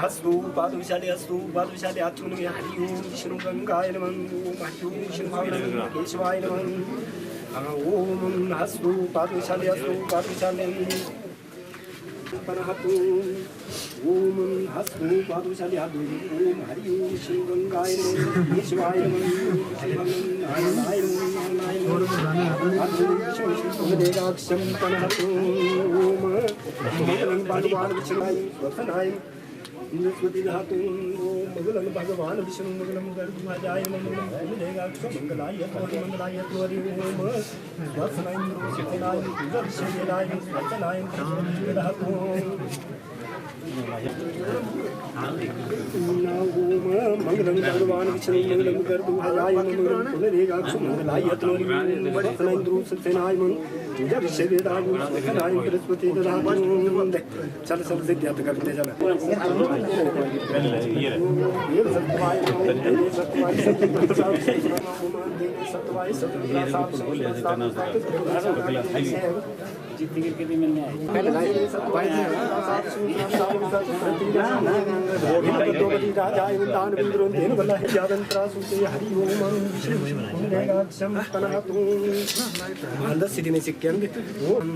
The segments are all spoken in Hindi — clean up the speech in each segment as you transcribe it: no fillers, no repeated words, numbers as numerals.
हस्तु पादविशाले हस्तु पादविशाले हाथुन में हरि ओम विष्णु गंगाय नमः ओम हरि ओम विष्णु केशवाय नमः ओम हस्तु पादविशाले पनहतु ओम हस्तु पादविशाले हाथु ओम हरि ओम विष्णु गंगाय नमः केशवाय नमः पनहतु ओम भगवान विष्णुनाय स्वतनाय इंद्रस्वती धातु मंगलम भगवान विष्णु मंगलम गरुड़ाय मंगलम मंगलाय मंगलाय हरि ओम स्वतनाय इंद्रस्वतीनाय इंद्रशेनाय स्वतनाय धातु मंगलम भगवान विष्णु मंगलम गरुड़ाय मंगलम मंगलाय स्वतनाय इंद्रशेनाय इंद्रशेनाय स्वतनाय इंद्रस्वती धातु चल चल से याद करते चल जितनी के भी मिलने आए पहले राजा इंद्रान बिंद्रों देन वाला है जावंत्रा सुते हरि ओम विष्णु देगाक्षम तनहतु अंदर सिद्धि में सिक्केंगे ओम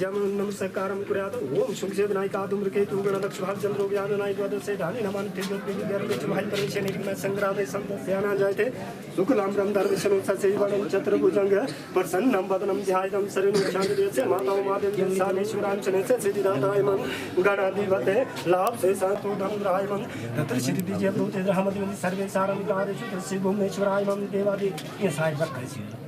जमन नमस्कारम कुर्यात ओम शुभसे विनायका धूम्रकेतु गणदक्ष भाग चंद्रो ज्ञान नाय द्वादश से धानी नमन तिरुपति विद्यार्थी चुमाई परमेश्वर निगम संग्रामे संतस्याना जायते सुखलाम ब्रह्मधर विष्णु सचैवनं चतुर्भुजंग प्रसन्नं वदनं ध्यायं शरणं शान्तिदेवस्य माता महादेव सामेश्वरां चनेसे सिद्धिदाताय मन गणाधिपते लाभ से सातु धनराय मन तत्र श्री विजय भूते रहमति सर्वे सारं कार्येषु तस्य भुवनेश्वराय मन देवादि ये साइड वर्क करें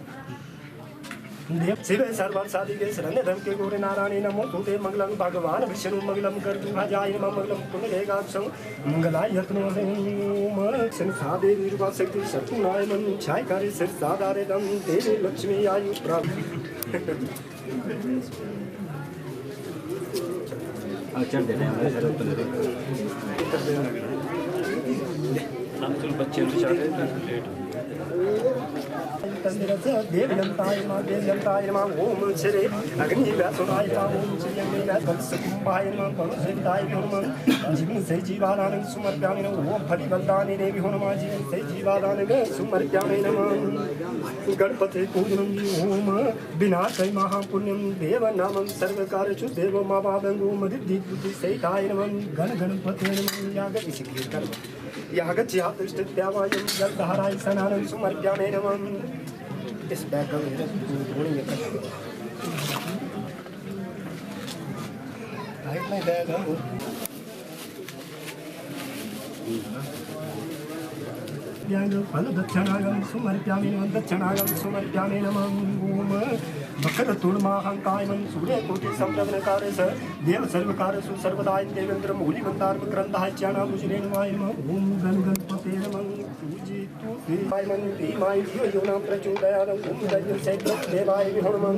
देव शिव सर्व साधिके शरण्य धर्म के गौरे नारायण नमो तुते मंगलम भगवान विष्णु मंगलम गरुड़ाय नमः मंगलम पुण्यरेगाक्षं मंगलाय यत्नो ओम संसा देवी रूपा शक्ति शत्रुनाय मन छाय कार्य सिर साधारे दम देवी लक्ष्मी आयु प्राप्त चढ़ देने हम तो बच्चे चढ़ रहे लेट देवयंताय नमः ओम श्री अग्नि व्यासुराय ओम श्री अग्नि व्यासकुंभाय नमः परमसिद्धाय नमः जीवन से जीवादानं समर्पयामि नमः ओम फलिवल्दानि देवी नमः जीवन से जीवादानं समर्पयामि नमः गणपति पूजनं ओम विनाशय महापुण्यं देवनामं सर्वकार्येषु देवमावादं ओम दिद्युति सहिताय नमः गणपते नमः यागतिशिखिरं यागच्छातिष्ठत्यावायं जलधाराय स्नानं समर्पयामि नमः इस बैग में थोड़ी ये राइट में बैग है फल दक्षिणागम सुमर्प्यामि नमः दक्षिणागम सुमर्प्यामि नमः ओम वक्रतुण्डमहाकाय मन सूर्य कोटि संप्रभनकारे स देव सर्वकारेषु सर्वदाय देवेन्द्र मूलिमन्तार ग्रन्थाय चाना मुजरेणवाय नमः ओम गणपते नमः पूजितु देवाय मन भीमाय योना प्रचोदयात् ओम दैव देवाय नमः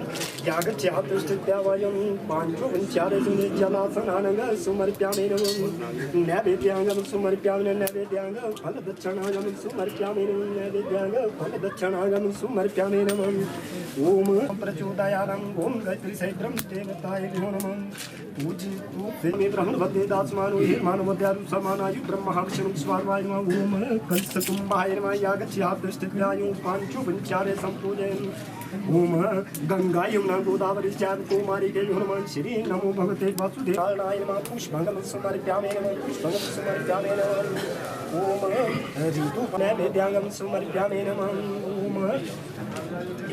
यागच्छातिष्ठत्यावायं पांचोपचारेषु जलासनानग सुमर्प्यामि नमः नैवेद्याङ्गं सुमर्प्यामि नैवेद्याङ्गं फल दक्षिणागं सुमर्प्यामि नैवेद्याङ्गं फल दक्षिणागं सुमर्प्यामि नमः ओम प्रचोदयात् ओम गायत्री सहितं देवताय नमः पूजितु देवी ब्रह्मण भक्ति दासमानो हे मानवद्यारु समानायु ब्रह्मा विष्णु स्वार्वाय नमः ओम कंसकुंभाय नमः यागच्छातिष्ठत्यावायं पांचोपचारे संपूजयन् ओम गंगा यमुना गोदावरी चार कुमारी के नमः श्री नमो भगवते वासुदेवाय नमः पुष्पंगम समर्प्यामि नमः पुष्पंगम समर्प्यामि नमः ओम ऋतु नैवेद्याङ्गं समर्प्यामि नमः ओम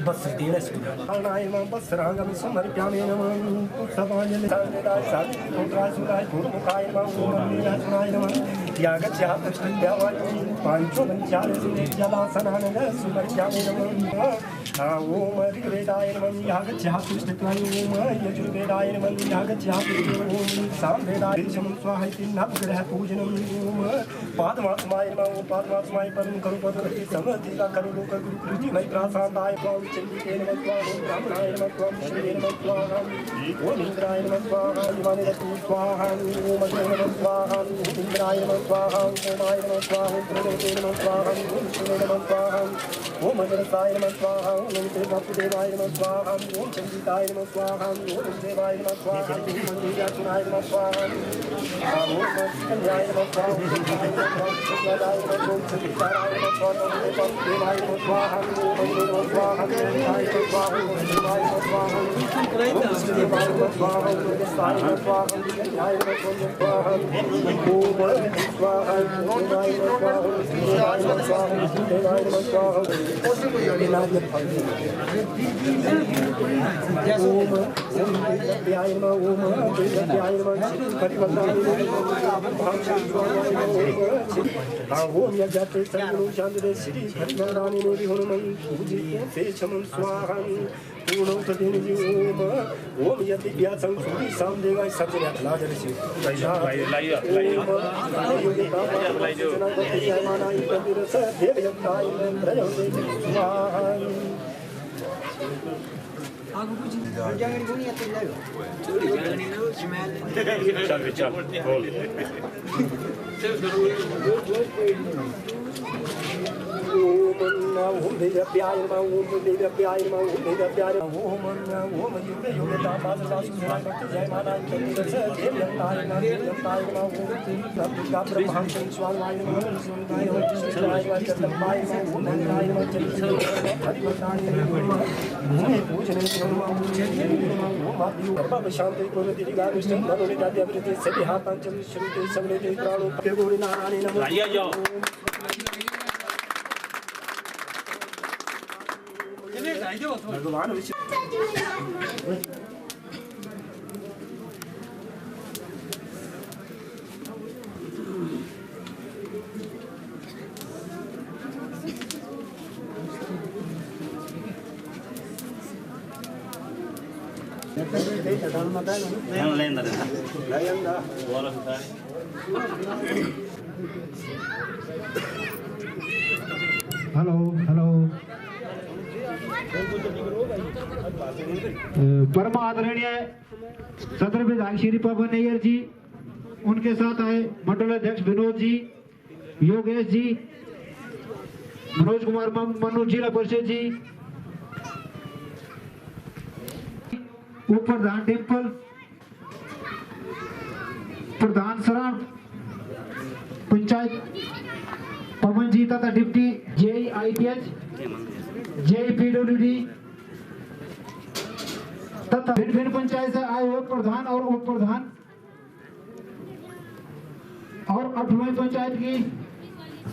बस्तेन स्तुताय नमः वस्त्राङ्गं समर्प्यामि नमः पुष्पाञ्जलि सर्वदाय सात्विकोत्राय सुराय गुरुमुखाय नमः ओम वीरासनाय नमः यागच्छातिष्ठत्यावायं पांचोपचारेषु जलासनानग सुमर्प्यामि नमः ओम ऋग्वेदाय नमः यागच्छातिष्ठत्यावायं ओम यजुर्वेदाय नमः यागच्छातिष्ठत्यावायं ओम सामवेदाय स्वाहायति नवग्रह पूजनम् ओम पादमात्माय नमः ओम पादमात्माय परम करुपति समधिका करुलोक गुरु कृति मैत्रासादाय पावच चंडिके नमः स्वाहा ओम ब्राह्मणाय नमः स्वाहा श्रीये नमः स्वाहा ओम इंद्राय नमः स्वाहा युवाने रत्न स्वाहा ओम अग्ने नमः स्वाहा ओम इंद्राय नमः स्वाहा ओम सोमाय नमः स्वाहा ओम प्रणवते नमः स्वाहा ओम विष्णुवे नमः स्वाहा ओम अजरसाय नमः स्वाहा ओम वासुदेवाय नमः स्वाहा ओम चंडिकाय नमः स्वाहा ओम देवाय नमः स्वाहा ओम मंदिराय नमः स्वाहा ओम कन्याय नमः स्वाहा ओम शिवाय नमः स्वाहा ओम सतीसाय नमः स्वाहा ओम देवाय नमः स्वाहा ओम मंदिराय नमः स्वाहा ओम शिवाय नमः स्वाहा ओम शिवाय नमः स्वाहा ओम देवाय नमः स्वाहा ओम साय नमः स्वाहा ओम कन्याय नमः स्वाहा ओम स्वाहा ओम देवाय नमः स्वाहा ओम शिवाय नमः स्वाहा ओम देवाय नमः स्वाहा ओम यज्ञते सर्वनु शांति श्री हरिनारायण ने हनुमन पूजी से छमन स्वाहा पूर्णो तदिनि ओम ओम यदि व्यासं सूरि सामदेवाय सजन लाजर से ओम देव्याय नमः ओम देव्याय नमः ओम देव्याय नमः ओम ओम युगे युगे तापास वासु भक्त जय माता दस देव्याय नमः देव्याय नमः ओम दुर्गा ब्रह्मा स्वाहाय नमः स्वाहाय नमः कृष्णाय नमः चतुर्माय नमः ओम नाराय नमः चंद्राय हरिवताय नमः भूमि पूजने नमः ओम आदि सर्व शांति कुरुति दिगाविष्णु मनोनिदाद्य अभिवृद्धि सभी हाथांचल श्रुति सगले प्राणों पे गौरी नारायण नमः भगवान विष्णु हेलो हेलो परम आदरणीय सदर विधायक श्री पवन नैयर जी, उनके साथ आए मंडल अध्यक्ष विनोद जी, योगेश जी, मनोज कुमार मनु, जिला परिषद जी, उप प्रधान टेम्पल, प्रधान शरण पंचायत पवन जी तथा डिप्टी JIPH, JPWD तथा भिन्न पंचायत से आए हुए प्रधान और उप प्रधान और 8वीं पंचायत की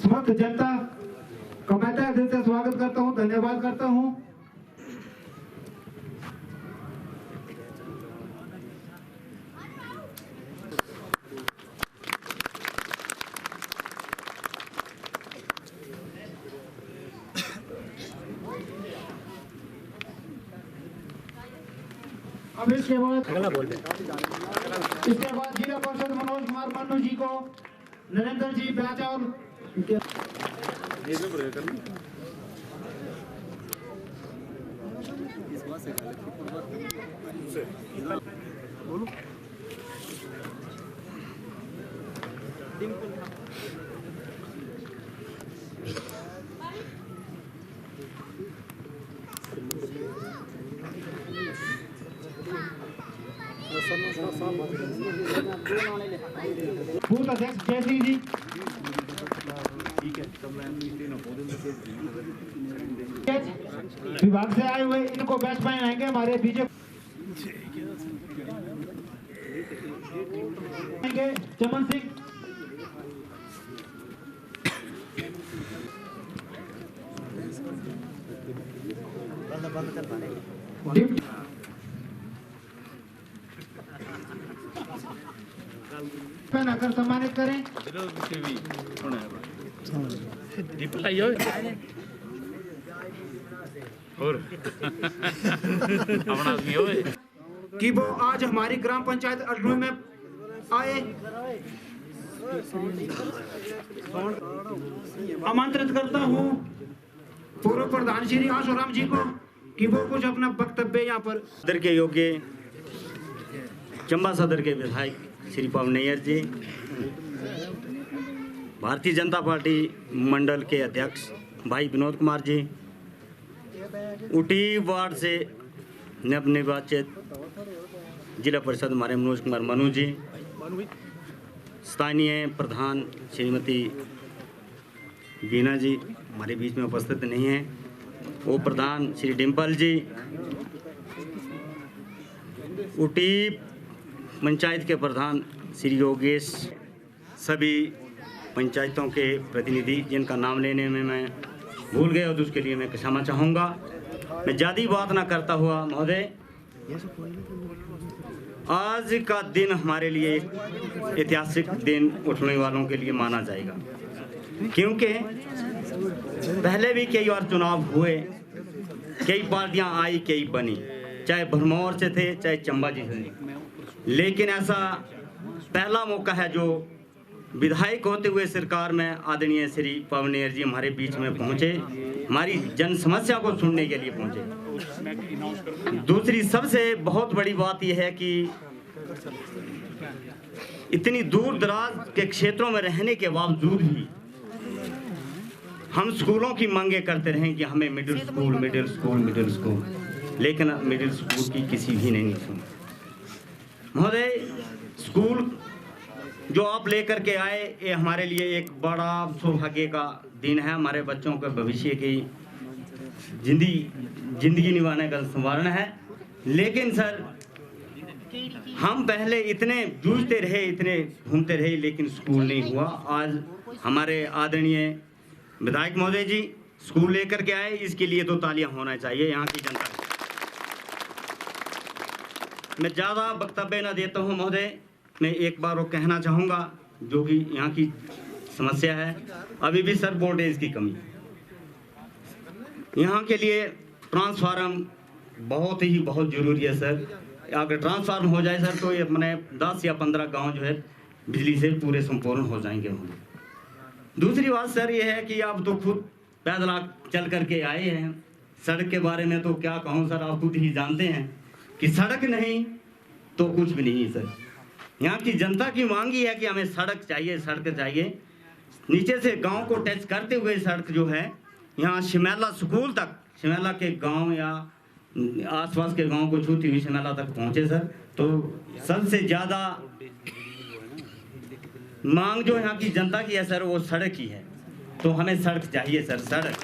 समस्त जनता का मैं तहे दिल से स्वागत करता हूं, धन्यवाद करता हूं। अब इसके बाद जिला परिषद मनोज कुमार मन्नू जी को नरेंद्र जी ब्याचा और बूथ अध्यक्ष जय सिंह जी, विभाग से आए हुए इनको बैच पहनाएंगे हमारे बीजेपी चमन सिंह, पहनाकर सम्मानित करें। कि वो आज हमारी ग्राम पंचायत अल्टू में आए, आमंत्रित करता हूँ पूर्व प्रधान श्री आशुराम जी को कि वो कुछ अपना वक्तव्य यहाँ पर। सदर के योग्य चंबा सदर के विधायक श्री पवन नैयर जी, भारतीय जनता पार्टी मंडल के अध्यक्ष भाई विनोद कुमार जी, उटी वार्ड से नवनिर्वाचित जिला परिषद हमारे मनोज कुमार मनु जी, स्थानीय प्रधान श्रीमती बीना जी हमारे बीच में उपस्थित नहीं हैं, वो प्रधान श्री डिम्पल जी, उटी पंचायत के प्रधान श्री योगेश, सभी पंचायतों के प्रतिनिधि जिनका नाम लेने में मैं भूल गया और उसके लिए मैं क्षमा चाहूँगा। मैं ज़्यादा बात ना करता हुआ महोदय, आज का दिन हमारे लिए एक ऐतिहासिक दिन उठने वालों के लिए माना जाएगा, क्योंकि पहले भी कई बार चुनाव हुए, कई पार्टियां आई कई बनी, चाहे भरमौर से थे चाहे चंबा जी से, लेकिन ऐसा पहला मौका है जो विधायक होते हुए सरकार में आदरणीय श्री पवन नैयर जी हमारे बीच में पहुंचे, हमारी जन समस्या को सुनने के लिए पहुंचे। दूसरी सबसे बहुत बड़ी बात यह है कि इतनी दूर दराज के क्षेत्रों में रहने के बावजूद भी हम स्कूलों की मांगे करते रहे कि हमें मिडिल स्कूल, लेकिन मिडिल स्कूल की किसी भी नहीं सुनी। महोदय, स्कूल जो आप लेकर के आए ये हमारे लिए एक बड़ा सौभाग्य का दिन है, हमारे बच्चों के भविष्य की जिंदगी निभाने का संवारण है। लेकिन सर, हम पहले इतने जूझते रहे, इतने घूमते रहे, लेकिन स्कूल नहीं हुआ। आज हमारे आदरणीय विधायक महोदय जी स्कूल लेकर के आए, इसके लिए तो तालियां होना चाहिए यहाँ की जनता। मैं ज़्यादा वक्तव्य न देता हूँ महोदय, मैं एक बार वो कहना चाहूँगा जो कि यहाँ की समस्या है, अभी भी सर वोल्टेज की कमी। यहाँ के लिए ट्रांसफार्म बहुत ज़रूरी है सर। अगर ट्रांसफार्म हो जाए सर तो ये अपने 10 या 15 गांव जो है बिजली से पूरे संपूर्ण हो जाएंगे। दूसरी बात सर ये है कि आप तो खुद पैदल चल करके आए हैं, सड़क के बारे में तो क्या कहूँ सर, आप खुद ही जानते हैं कि सड़क नहीं तो कुछ भी नहीं सर। यहाँ की जनता की मांग ही है कि हमें सड़क चाहिए। नीचे से गांव को टच करते हुए सड़क जो है यहाँ शिमैला स्कूल तक, शिमैला के गांव या आसपास के गांव को छूती हुई शिमैला तक पहुँचे सर। तो सबसे ज़्यादा मांग जो यहाँ की जनता की है सर वो सड़क की है, तो हमें सड़क चाहिए सर, सड़क।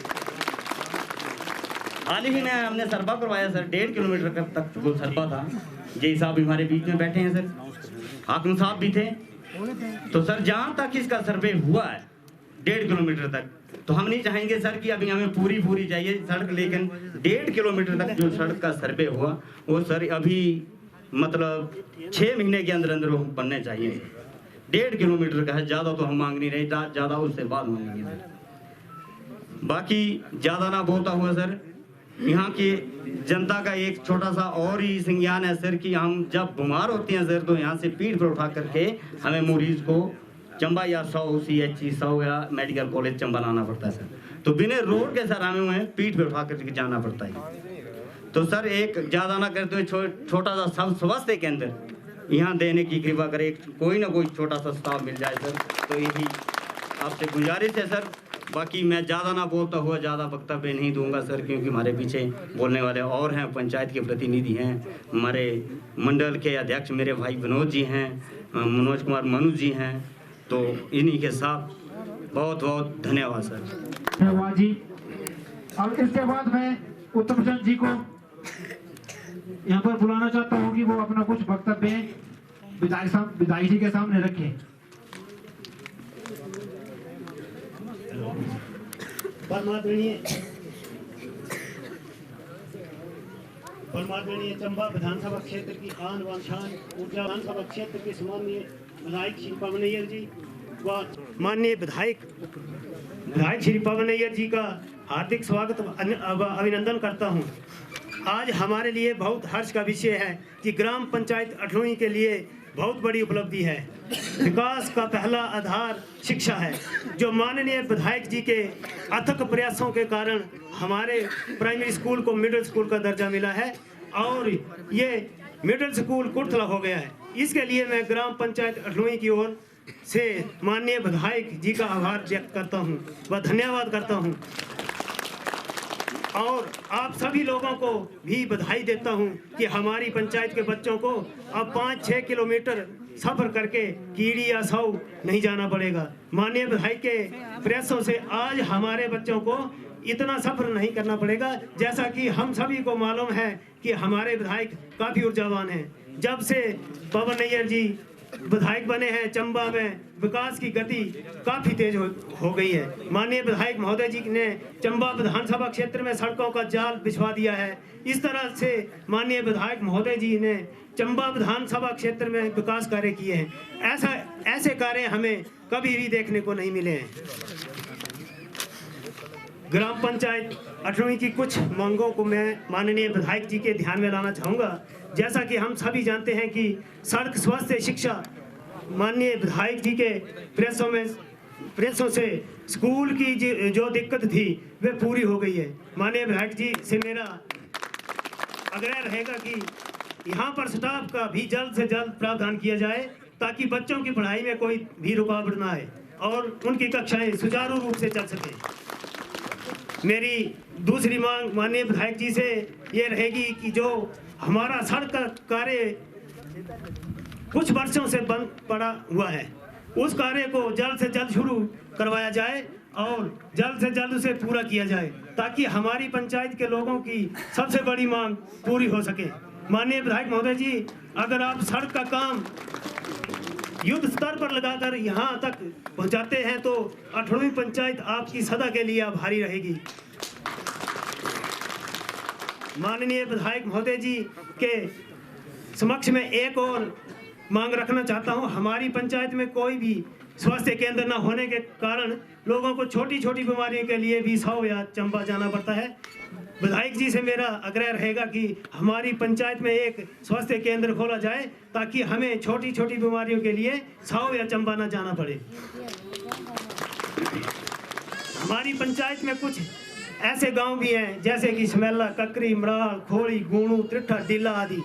हाल ही में हमने सरपा करवाया सर, 1.5 किलोमीटर तक वो सरपा था। जय साहब हमारे बीच में बैठे हैं सर, हाकिम साहब भी थे। तो सर जहाँ तक इसका सर्वे हुआ है 1.5 किलोमीटर तक, तो हम नहीं चाहेंगे सर कि अभी हमें पूरी चाहिए सड़क, लेकिन 1.5 किलोमीटर तक जो सड़क का सर्वे हुआ वो सर अभी मतलब 6 महीने के अंदर वो बनने चाहिए। 1.5 किलोमीटर का है, ज़्यादा तो हम मांग नहीं रहे, ज़्यादा उससे बाद मांगेंगे सर। बाकी ज़्यादा ना बोलता हुआ सर, यहाँ की जनता का एक छोटा सा और ही संज्ञान है सर कि हम जब बीमार होते हैं सर तो यहाँ से पीठ पर उठा करके हमें मरीज को चंबा या 100 CHC 100 या मेडिकल कॉलेज चंबा लाना पड़ता है सर। तो बिना रोड के सर हमें पीठ पर उठा करके जाना पड़ता है। तो सर एक ज़्यादा ना करते हुए छोटा सा सब स्वास्थ्य केंद्र यहाँ देने की कृपा करे, कोई ना कोई छोटा सा स्टाफ मिल जाए सर, तो यही आपसे गुजारिश है सर। बाकी मैं ज़्यादा ना बोलता हुआ ज़्यादा वक्तव्य नहीं दूंगा सर, क्योंकि हमारे पीछे बोलने वाले और हैं, पंचायत के प्रतिनिधि हैं, हमारे मंडल के अध्यक्ष मेरे भाई विनोद जी हैं, मनोज कुमार मनु जी हैं, तो इन्हीं के साथ बहुत धन्यवाद सर। धन्यवाद जी। अब इसके बाद मैं उत्तम चंद जी को यहाँ पर बुलाना चाहता हूँ कि वो अपना कुछ वक्तव्य विधायक जी के सामने रखें। परमादरणीय चंबा विधानसभा क्षेत्र की आन बान शान ऊर्जा विधानसभा क्षेत्र के सम्माननीय विधायक श्री पवन नैयर जी व माननीय विधायक श्री पवन नैयर जी का हार्दिक स्वागत व अभिनंदन करता हूं। आज हमारे लिए बहुत हर्ष का विषय है कि ग्राम पंचायत अठलोई के लिए बहुत बड़ी उपलब्धि है। विकास का पहला आधार शिक्षा है, जो माननीय विधायक जी के अथक प्रयासों के कारण हमारे प्राइमरी स्कूल को मिडिल स्कूल का दर्जा मिला है और ये मिडिल स्कूल कुर्थला हो गया है। इसके लिए मैं ग्राम पंचायत अठलुई की ओर से माननीय विधायक जी का आभार व्यक्त करता हूँ व धन्यवाद करता हूँ और आप सभी लोगों को भी बधाई देता हूं कि हमारी पंचायत के बच्चों को अब 5-6 किलोमीटर सफर करके कीड़ी या सौ नहीं जाना पड़ेगा। माननीय विधायक के प्रयासों से आज हमारे बच्चों को इतना सफर नहीं करना पड़ेगा। जैसा कि हम सभी को मालूम है कि हमारे विधायक काफ़ी ऊर्जावान हैं। जब से पवन नैयर जी विधायक बने हैं, चंबा में विकास की गति काफी तेज हो गई है। माननीय विधायक महोदय जी ने चंबा विधानसभा क्षेत्र में सड़कों का जाल बिछवा दिया है। इस तरह से माननीय विधायक महोदय जी ने चंबा विधानसभा क्षेत्र में विकास कार्य किए हैं। ऐसे कार्य हमें कभी भी देखने को नहीं मिले हैं। ग्राम पंचायत अठलुई की कुछ मांगों को मैं माननीय विधायक जी के ध्यान में लाना चाहूँगा। जैसा कि हम सभी जानते हैं कि सड़क, स्वास्थ्य, शिक्षा माननीय विधायक जी के प्रयासों से स्कूल की जो दिक्कत थी वे पूरी हो गई है। माननीय विधायक जी से मेरा आग्रह रहेगा कि यहाँ पर स्टाफ का भी जल्द से जल्द प्रावधान किया जाए ताकि बच्चों की पढ़ाई में कोई भी रुकावट ना आए और उनकी कक्षाएं सुचारू रूप से चल सकें। मेरी दूसरी मांग माननीय विधायक जी से ये रहेगी कि जो हमारा सड़क का कार्य कुछ वर्षों से बंद पड़ा हुआ है, उस कार्य को जल्द से जल्द शुरू करवाया जाए और जल्द से जल्द उसे पूरा किया जाए ताकि हमारी पंचायत के लोगों की सबसे बड़ी मांग पूरी हो सके। माननीय विधायक महोदय जी, अगर आप सड़क का काम युद्ध स्तर पर लगाकर यहाँ तक पहुँचाते हैं तो अठलुई पंचायत आपकी सदा के लिए आभारी रहेगी। माननीय विधायक महोदय जी के समक्ष में एक और मांग रखना चाहता हूं। हमारी पंचायत में कोई भी स्वास्थ्य केंद्र न होने के कारण लोगों को छोटी छोटी बीमारियों के लिए भी सौ या चंबा जाना पड़ता है। विधायक जी से मेरा आग्रह रहेगा कि हमारी पंचायत में एक स्वास्थ्य केंद्र खोला जाए ताकि हमें छोटी छोटी बीमारियों के लिए सौ या चंबा न जाना पड़े। हमारी पंचायत में कुछ ऐसे गांव भी हैं जैसे कि स्मेला, ककरी, मराल, खोड़ी, गुणू, त्रिठा, डिल्ला आदि।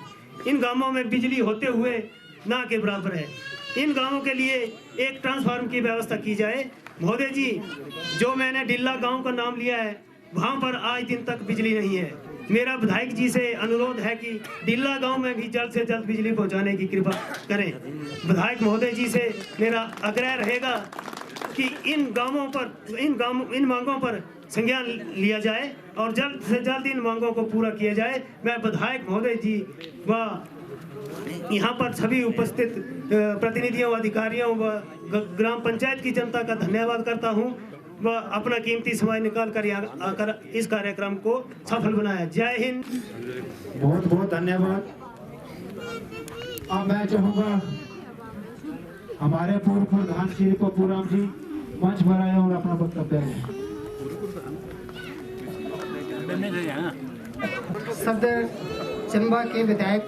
इन गांवों में बिजली होते हुए ना के बराबर है। इन गांवों के लिए एक ट्रांसफार्मर की व्यवस्था की जाए। महोदय जी, जो मैंने डिल्ला गांव का नाम लिया है वहां पर आज दिन तक बिजली नहीं है। मेरा विधायक जी से अनुरोध है कि डिल्ला गांव में भी जल्द से जल्द बिजली पहुंचाने की कृपा करें। विधायक महोदय जी से मेरा आग्रह रहेगा कि इन मांगों पर संज्ञान लिया जाए और जल्द से जल्द इन मांगों को पूरा किया जाए। मैं विधायक महोदय जी व यहाँ पर सभी उपस्थित प्रतिनिधियों, अधिकारियों व ग्राम पंचायत की जनता का धन्यवाद करता हूँ व अपना कीमती समय निकाल कर आकर इस कार्यक्रम को सफल बनाया। जय हिंद। बहुत बहुत धन्यवाद। अब मैं चाहूँगा हमारे पूर्व प्रधान श्री पप्पूराम जी मंच पर आए और अपना वक्तव्य दें। सदर चंबा के विधायक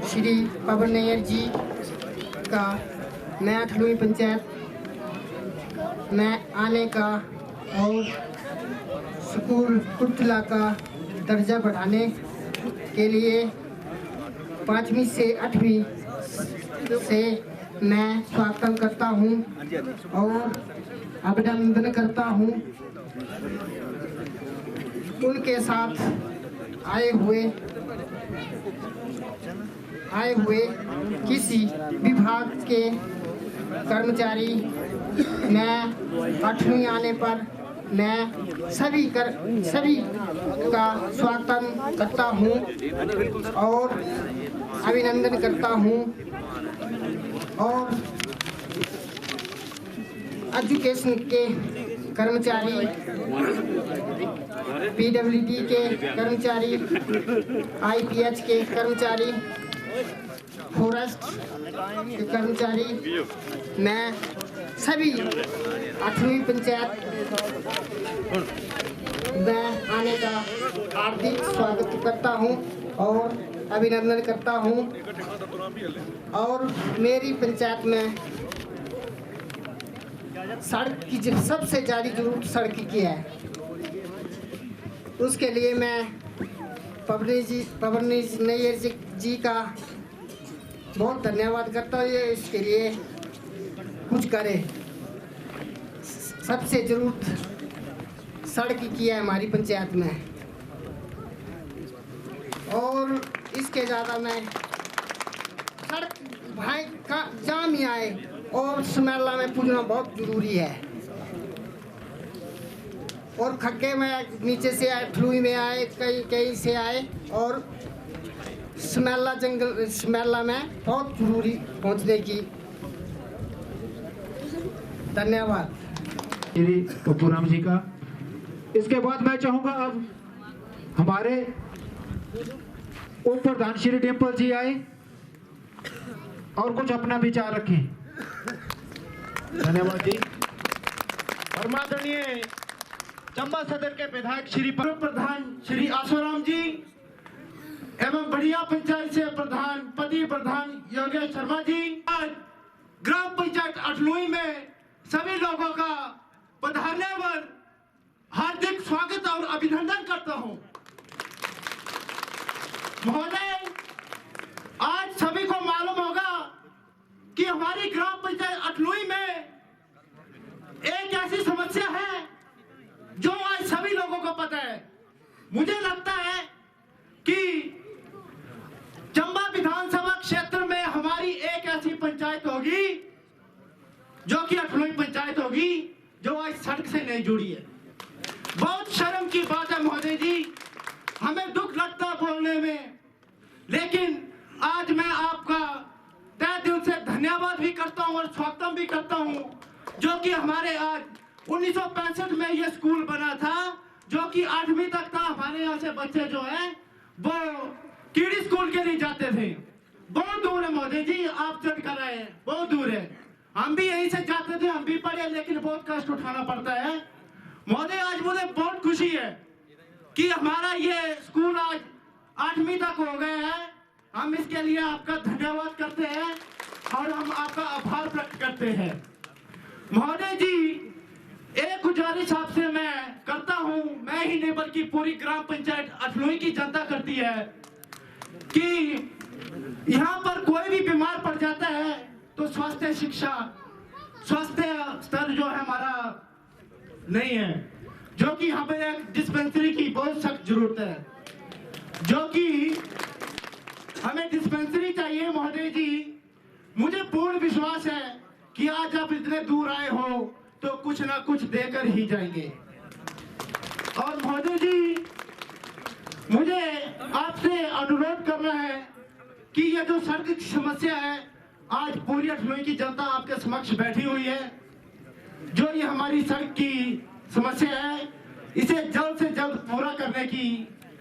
श्री पवन नैयर जी का मैं अठलुई पंचायत में आने का और स्कूल कुर्थला का दर्जा बढ़ाने के लिए 5वीं से 8वीं से मैं स्वागत करता हूं और अभिनंदन करता हूं। उनके साथ आए हुए किसी विभाग के कर्मचारी मैं 8वीं आने पर मैं सभी का स्वागत करता हूं और अभिनंदन करता हूं और एजुकेशन के कर्मचारी, पीडब्ल्यूडी के कर्मचारी, आईपीएच के कर्मचारी, फॉरेस्ट के कर्मचारी, मैं सभी 8वीं पंचायत में आने का हार्दिक स्वागत करता हूं और अभिनंदन करता हूँ। और मेरी पंचायत में सड़क की सबसे ज़्यादा जरूरत सड़क की है। उसके लिए मैं पवनीश नैयर जी का बहुत धन्यवाद करता हूँ। ये इसके लिए कुछ करे। सबसे जरूरत सड़क की है हमारी पंचायत में। और इसके ज़्यादा मैं सड़क भाई का जाम ही आए और सुमेला में पूजना बहुत जरूरी है। और खग्गे में नीचे से आए, फ्लूई में आए, कहीं से आए और सुमेला में बहुत जरूरी पहुंचने की। धन्यवाद श्री पप्पूराम जी का। इसके बाद मैं चाहूंगा अब हमारे उप प्रधान श्री टेम्पल जी आए और कुछ अपना विचार रखें। धन्यवाद जी। और माननीय चंबा सदर के विधायक श्री प्रधान श्री आसोराम जी एवं बढ़िया पंचायत से प्रधान पति प्रधान योगेश शर्मा जी, आज ग्राम पंचायत अठलुई में सभी लोगों का पधारने पर हार्दिक स्वागत और अभिनंदन करता हूं। महोदय, आज सभी को मालूम होगा कि हमारी ग्राम पंचायत अठलुई में एक ऐसी समस्या है जो आज सभी लोगों को पता है। मुझे लगता है कि चंबा विधानसभा क्षेत्र में हमारी एक ऐसी पंचायत होगी जो कि अठलुई पंचायत होगी जो आज सड़क से नहीं जुड़ी है। बहुत शर्म की बात है महोदय जी, हमें दुख लगता है बोलने में, लेकिन आज मैं आपका तहे दिल से धन्यवाद भी करता हूं और स्वागतम भी करता हूं, जो कि हमारे आज 1965 में यह स्कूल बना था, जो कि 8वीं तक था। हमारे यहाँ से बच्चे जो है वो कीड़ी स्कूल के लिए जाते थे। बहुत दूर है महोदय जी, आप चढ़ कर आए हैं, बहुत दूर है। हम भी यहीं से जाते थे, हम भी पढ़े, लेकिन बहुत कष्ट उठाना पड़ता है। महोदय, आज मुझे बहुत खुशी है कि हमारा ये स्कूल आज 8वीं तक हो गया है। हम इसके लिए आपका धन्यवाद करते हैं और हम आपका आभार प्रकट करते हैं। महोदय जी, एक गुजारिश आपसे मैं करता हूं, मैं ही नहीं बल्कि पूरी ग्राम पंचायत अठलुई की जनता करती है कि यहाँ पर कोई भी बीमार पड़ जाता है तो स्वास्थ्य शिक्षा, स्वास्थ्य स्तर जो है हमारा नहीं है, जो कि यहाँ पे एक डिस्पेंसरी की बहुत सख्त जरूरत है, जो कि हमें डिस्पेंसरी चाहिए। महोदय जी, मुझे पूर्ण विश्वास है कि आज आप इतने दूर आए हो तो कुछ ना कुछ देकर ही जाएंगे। और महोदय जी, मुझे आपसे अनुरोध करना है कि ये जो सड़क की समस्या है, आज पूरी अठलुई की जनता आपके समक्ष बैठी हुई है। जो ये हमारी सड़क की समस्या है, इसे जल्द से जल्द पूरा करने की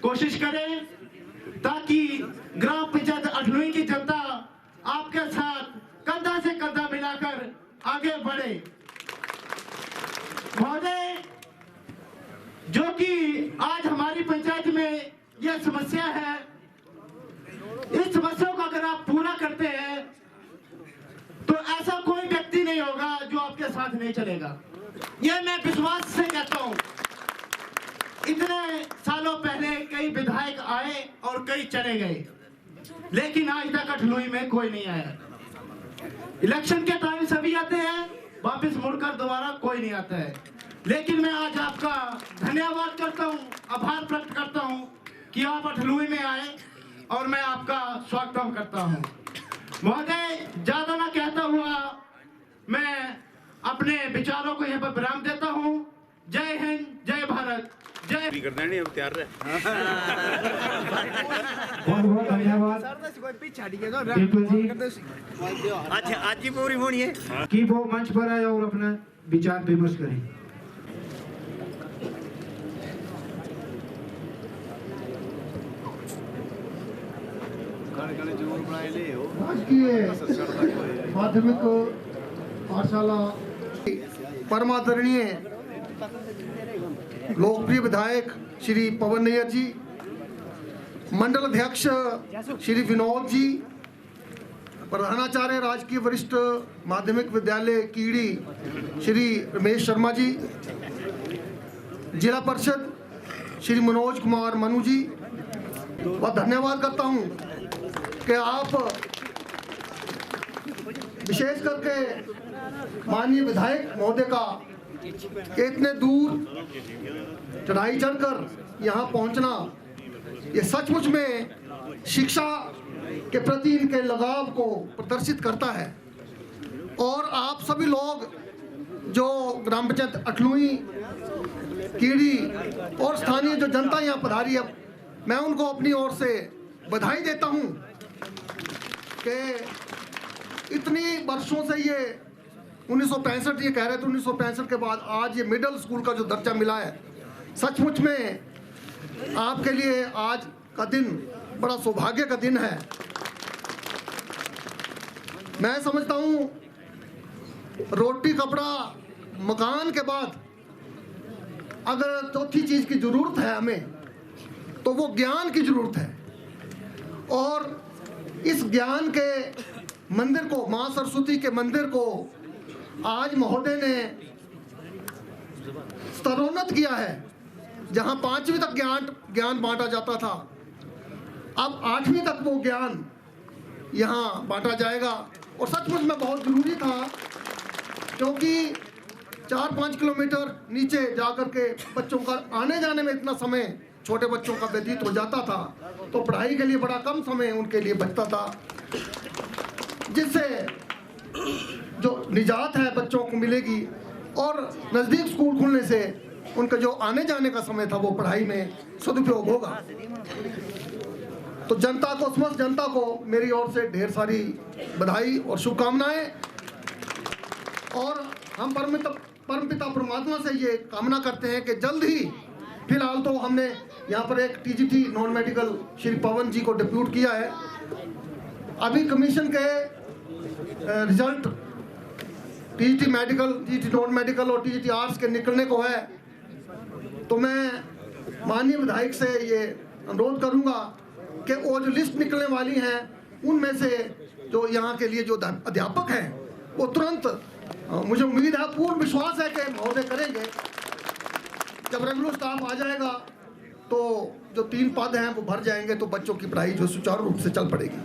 कोशिश करें, ताकि ग्राम पंचायत अठलुई की जनता आपके साथ कंधा से कंधा मिलाकर आगे बढ़े। महोदय, जो कि आज हमारी पंचायत में यह समस्या है, इस समस्या को अगर आप पूरा करते हैं तो ऐसा कोई व्यक्ति नहीं होगा जो आपके साथ नहीं चलेगा। यह मैं विश्वास से कहता हूं। इतने सालों पहले कई विधायक आए और कई चले गए, लेकिन आज तक अठलुई में कोई नहीं आया। इलेक्शन के टाइम सभी आते हैं, वापस मुड़कर दोबारा कोई नहीं आता है। लेकिन मैं आज आपका धन्यवाद करता हूं, आभार प्रकट करता हूं कि आप अठलुई में आए और मैं आपका स्वागतम करता हूं। महोदय, ज्यादा ना कहता हुआ मैं अपने विचारों को यहाँ पर विराम देता हूं। जय हिंद, जय भारत, जय। बहुत बहुत धन्यवाद टेम्पल जी आज ही पूरी होनी है कि वो मंच पर आए और अपना विचार विमर्श करें। राजकीय माध्यमिक पाठशाला परमादरणीय लोकप्रिय विधायक श्री पवन नैयर जी, मंडल अध्यक्ष श्री विनोद जी, प्रधानाचार्य राजकीय वरिष्ठ माध्यमिक विद्यालय कीड़ी श्री रमेश शर्मा जी, जिला परिषद श्री मनोज कुमार मनु जी, और धन्यवाद करता हूं कि आप विशेष करके माननीय विधायक महोदय का इतने दूर चढ़ाई चढ़कर यहाँ पहुँचना, ये सचमुच में शिक्षा के प्रति इनके लगाव को प्रदर्शित करता है। और आप सभी लोग जो ग्राम पंचायत अठलुई, कीड़ी और स्थानीय जो जनता यहाँ पधारी है, मैं उनको अपनी ओर से बधाई देता हूँ कि इतनी वर्षों से ये 1965 ये कह रहे थे, 1965 के बाद आज ये मिडिल स्कूल का जो दर्जा मिला है, सचमुच में आपके लिए आज का दिन बड़ा सौभाग्य का दिन है। मैं समझता हूँ रोटी कपड़ा मकान के बाद अगर चौथी चीज की जरूरत है हमें, तो वो ज्ञान की जरूरत है। और इस ज्ञान के मंदिर को, मां सरस्वती के मंदिर को आज महोदय ने स्तरोन्नत किया है। जहां 5वीं तक ज्ञान बांटा जाता था, अब 8वीं तक वो ज्ञान यहाँ बांटा जाएगा। और सचमुच में बहुत जरूरी था, क्योंकि 4-5 किलोमीटर नीचे जाकर के बच्चों का आने जाने में इतना समय छोटे बच्चों का व्यतीत हो जाता था, तो पढ़ाई के लिए बड़ा कम समय उनके लिए बचता था, जिससे जो निजात है बच्चों को मिलेगी। और नज़दीक स्कूल खुलने से उनका जो आने जाने का समय था वो पढ़ाई में सदुपयोग होगा। तो जनता को, समस्त जनता को मेरी ओर से ढेर सारी बधाई और शुभकामनाएं। और हम परमपिता परमात्मा से ये कामना करते हैं कि जल्द ही, फिलहाल तो हमने यहाँ पर एक TGT non medical Shri Pawan जी को डिप्यूट किया है। अभी कमीशन के result TGT medical, TGT non medical और टीजीटी आर्ट्स के निकलने को है, तो मैं माननीय विधायक से ये अनुरोध करूंगा कि वो जो लिस्ट निकलने वाली हैं उनमें से जो यहाँ के लिए जो अध्यापक हैं वो तुरंत, मुझे उम्मीद है, पूर्ण विश्वास है कि महोदय करेंगे। जब रेगुलर स्टाफ आ जाएगा तो जो 3 पद हैं वो भर जाएंगे, तो बच्चों की पढ़ाई जो सुचारू रूप से चल पड़ेगी।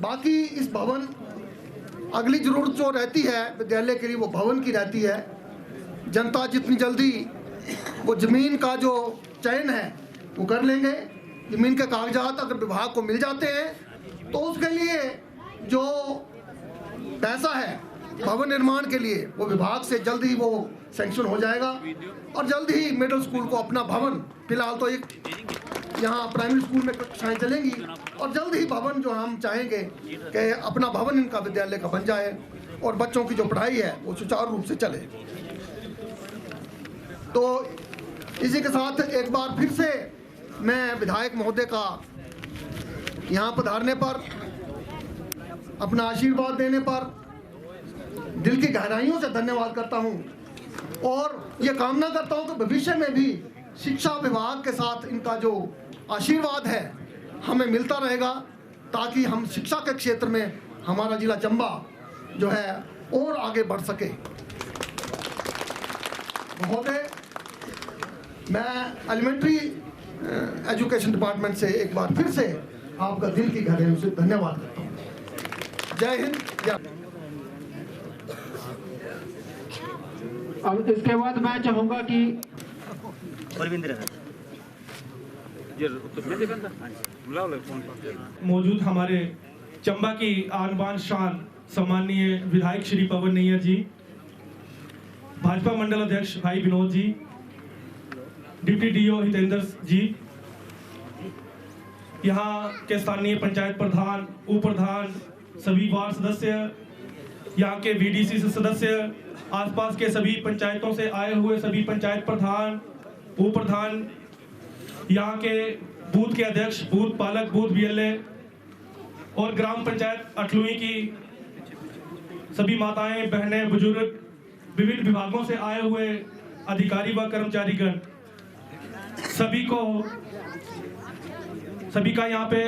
बाकी इस भवन, अगली जरूरत जो रहती है विद्यालय के लिए वो भवन की रहती है। जनता जितनी जल्दी वो जमीन का जो चयन है वो कर लेंगे। जमीन के कागजात अगर विभाग को मिल जाते हैं तो उसके लिए जो पैसा है भवन निर्माण के लिए वो विभाग से जल्द ही वो सैंक्शन हो जाएगा। और जल्द ही मिडिल स्कूल को अपना भवन, फिलहाल तो एक यहाँ प्राइमरी स्कूल में कक्षाएं चलेंगी, और जल्द ही भवन जो हम चाहेंगे कि अपना भवन इनका विद्यालय का बन जाए और बच्चों की जो पढ़ाई है वो सुचारू रूप से चले। तो इसी के साथ एक बार फिर से मैं विधायक महोदय का यहाँ पधारने पर, अपना आशीर्वाद देने पर दिल की गहराइयों से धन्यवाद करता हूँ। और ये कामना करता हूँ कि भविष्य में भी शिक्षा विभाग के साथ इनका जो आशीर्वाद है हमें मिलता रहेगा, ताकि हम शिक्षा के क्षेत्र में हमारा जिला चंबा जो है और आगे बढ़ सके। महोदय, मैं एलिमेंट्री एजुकेशन डिपार्टमेंट से एक बार फिर से आपका दिल की गहराइयों से धन्यवाद करता हूँ। जय हिंद, जय। अब इसके बाद मैं चाहूंगा कि मौजूद हमारे चंबा की आन बान शान सम्माननीय विधायक श्री पवन नैयर जी, भाजपा मंडल अध्यक्ष भाई विनोद जी, डिप्टी डीओ हितेंद्र जी, यहाँ के स्थानीय पंचायत प्रधान, उप प्रधान, सभी वार्ड सदस्य, यहाँ के वीडीसी सदस्य, आसपास के सभी पंचायतों से आए हुए सभी पंचायत प्रधान, उप प्रधान, यहाँ के बूथ के अध्यक्ष, बूथ पालक, बूथ बीएलए और ग्राम पंचायत अठलुई की सभी माताएं, बहनें, बुजुर्ग, विभिन्न विभागों से आए हुए अधिकारी व कर्मचारीगण, सभी का यहाँ पे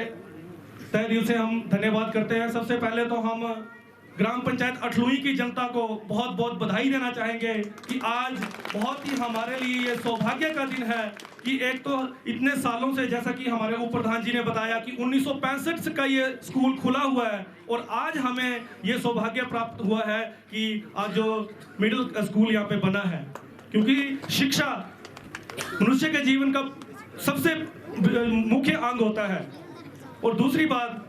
तहे दिल से हम धन्यवाद करते हैं। सबसे पहले तो हम ग्राम पंचायत अठलुई की जनता को बहुत बहुत बधाई देना चाहेंगे कि आज बहुत ही हमारे लिए ये सौभाग्य का दिन है कि एक तो इतने सालों से, जैसा कि हमारे उप प्रधान जी ने बताया कि 1965 का ये स्कूल खुला हुआ है और आज हमें ये सौभाग्य प्राप्त हुआ है कि आज जो मिडिल स्कूल यहाँ पे बना है, क्योंकि शिक्षा मनुष्य के जीवन का सबसे मुख्य अंग होता है। और दूसरी बात,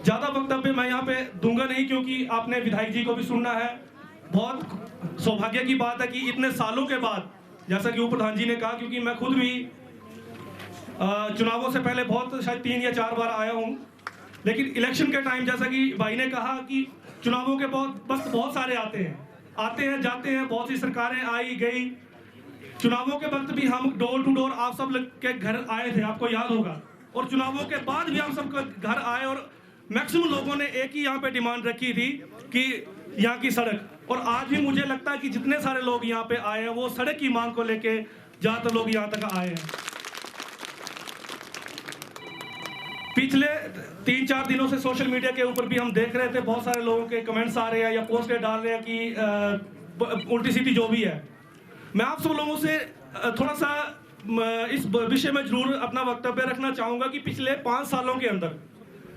ज्यादा वक्तव्य मैं यहाँ पे दूंगा नहीं क्योंकि आपने विधायक जी को भी सुनना है। बहुत सौभाग्य की बात है कि इतने सालों के बाद, जैसा कि उप प्रधान जी ने कहा, क्योंकि मैं खुद भी चुनावों से पहले बहुत शायद 3 या 4 बार आया हूँ, लेकिन इलेक्शन के टाइम जैसा कि भाई ने कहा कि चुनावों के वक्त बहुत सारे आते हैं जाते हैं, बहुत सी सरकारें आई गई। चुनावों के वक्त भी हम डोर टू डोर आप सब के घर आए थे, आपको याद होगा, और चुनावों के बाद भी हम सबके घर आए और मैक्सिमम लोगों ने एक ही यहाँ पे डिमांड रखी थी कि यहाँ की सड़क। और आज भी मुझे लगता है कि जितने सारे लोग यहाँ पे आए हैं वो सड़क की मांग को लेके ज्यादातर लोग यहाँ तक आए हैं। पिछले 3-4 दिनों से सोशल मीडिया के ऊपर भी हम देख रहे थे, बहुत सारे लोगों के कमेंट्स आ रहे हैं या पोस्टें डाल रहे हैं कि उल्टी सीधी जो भी है। मैं आप सब लोगों से थोड़ा सा इस विषय में जरूर अपना वक्तव्य रखना चाहूंगा कि पिछले 5 सालों के अंदर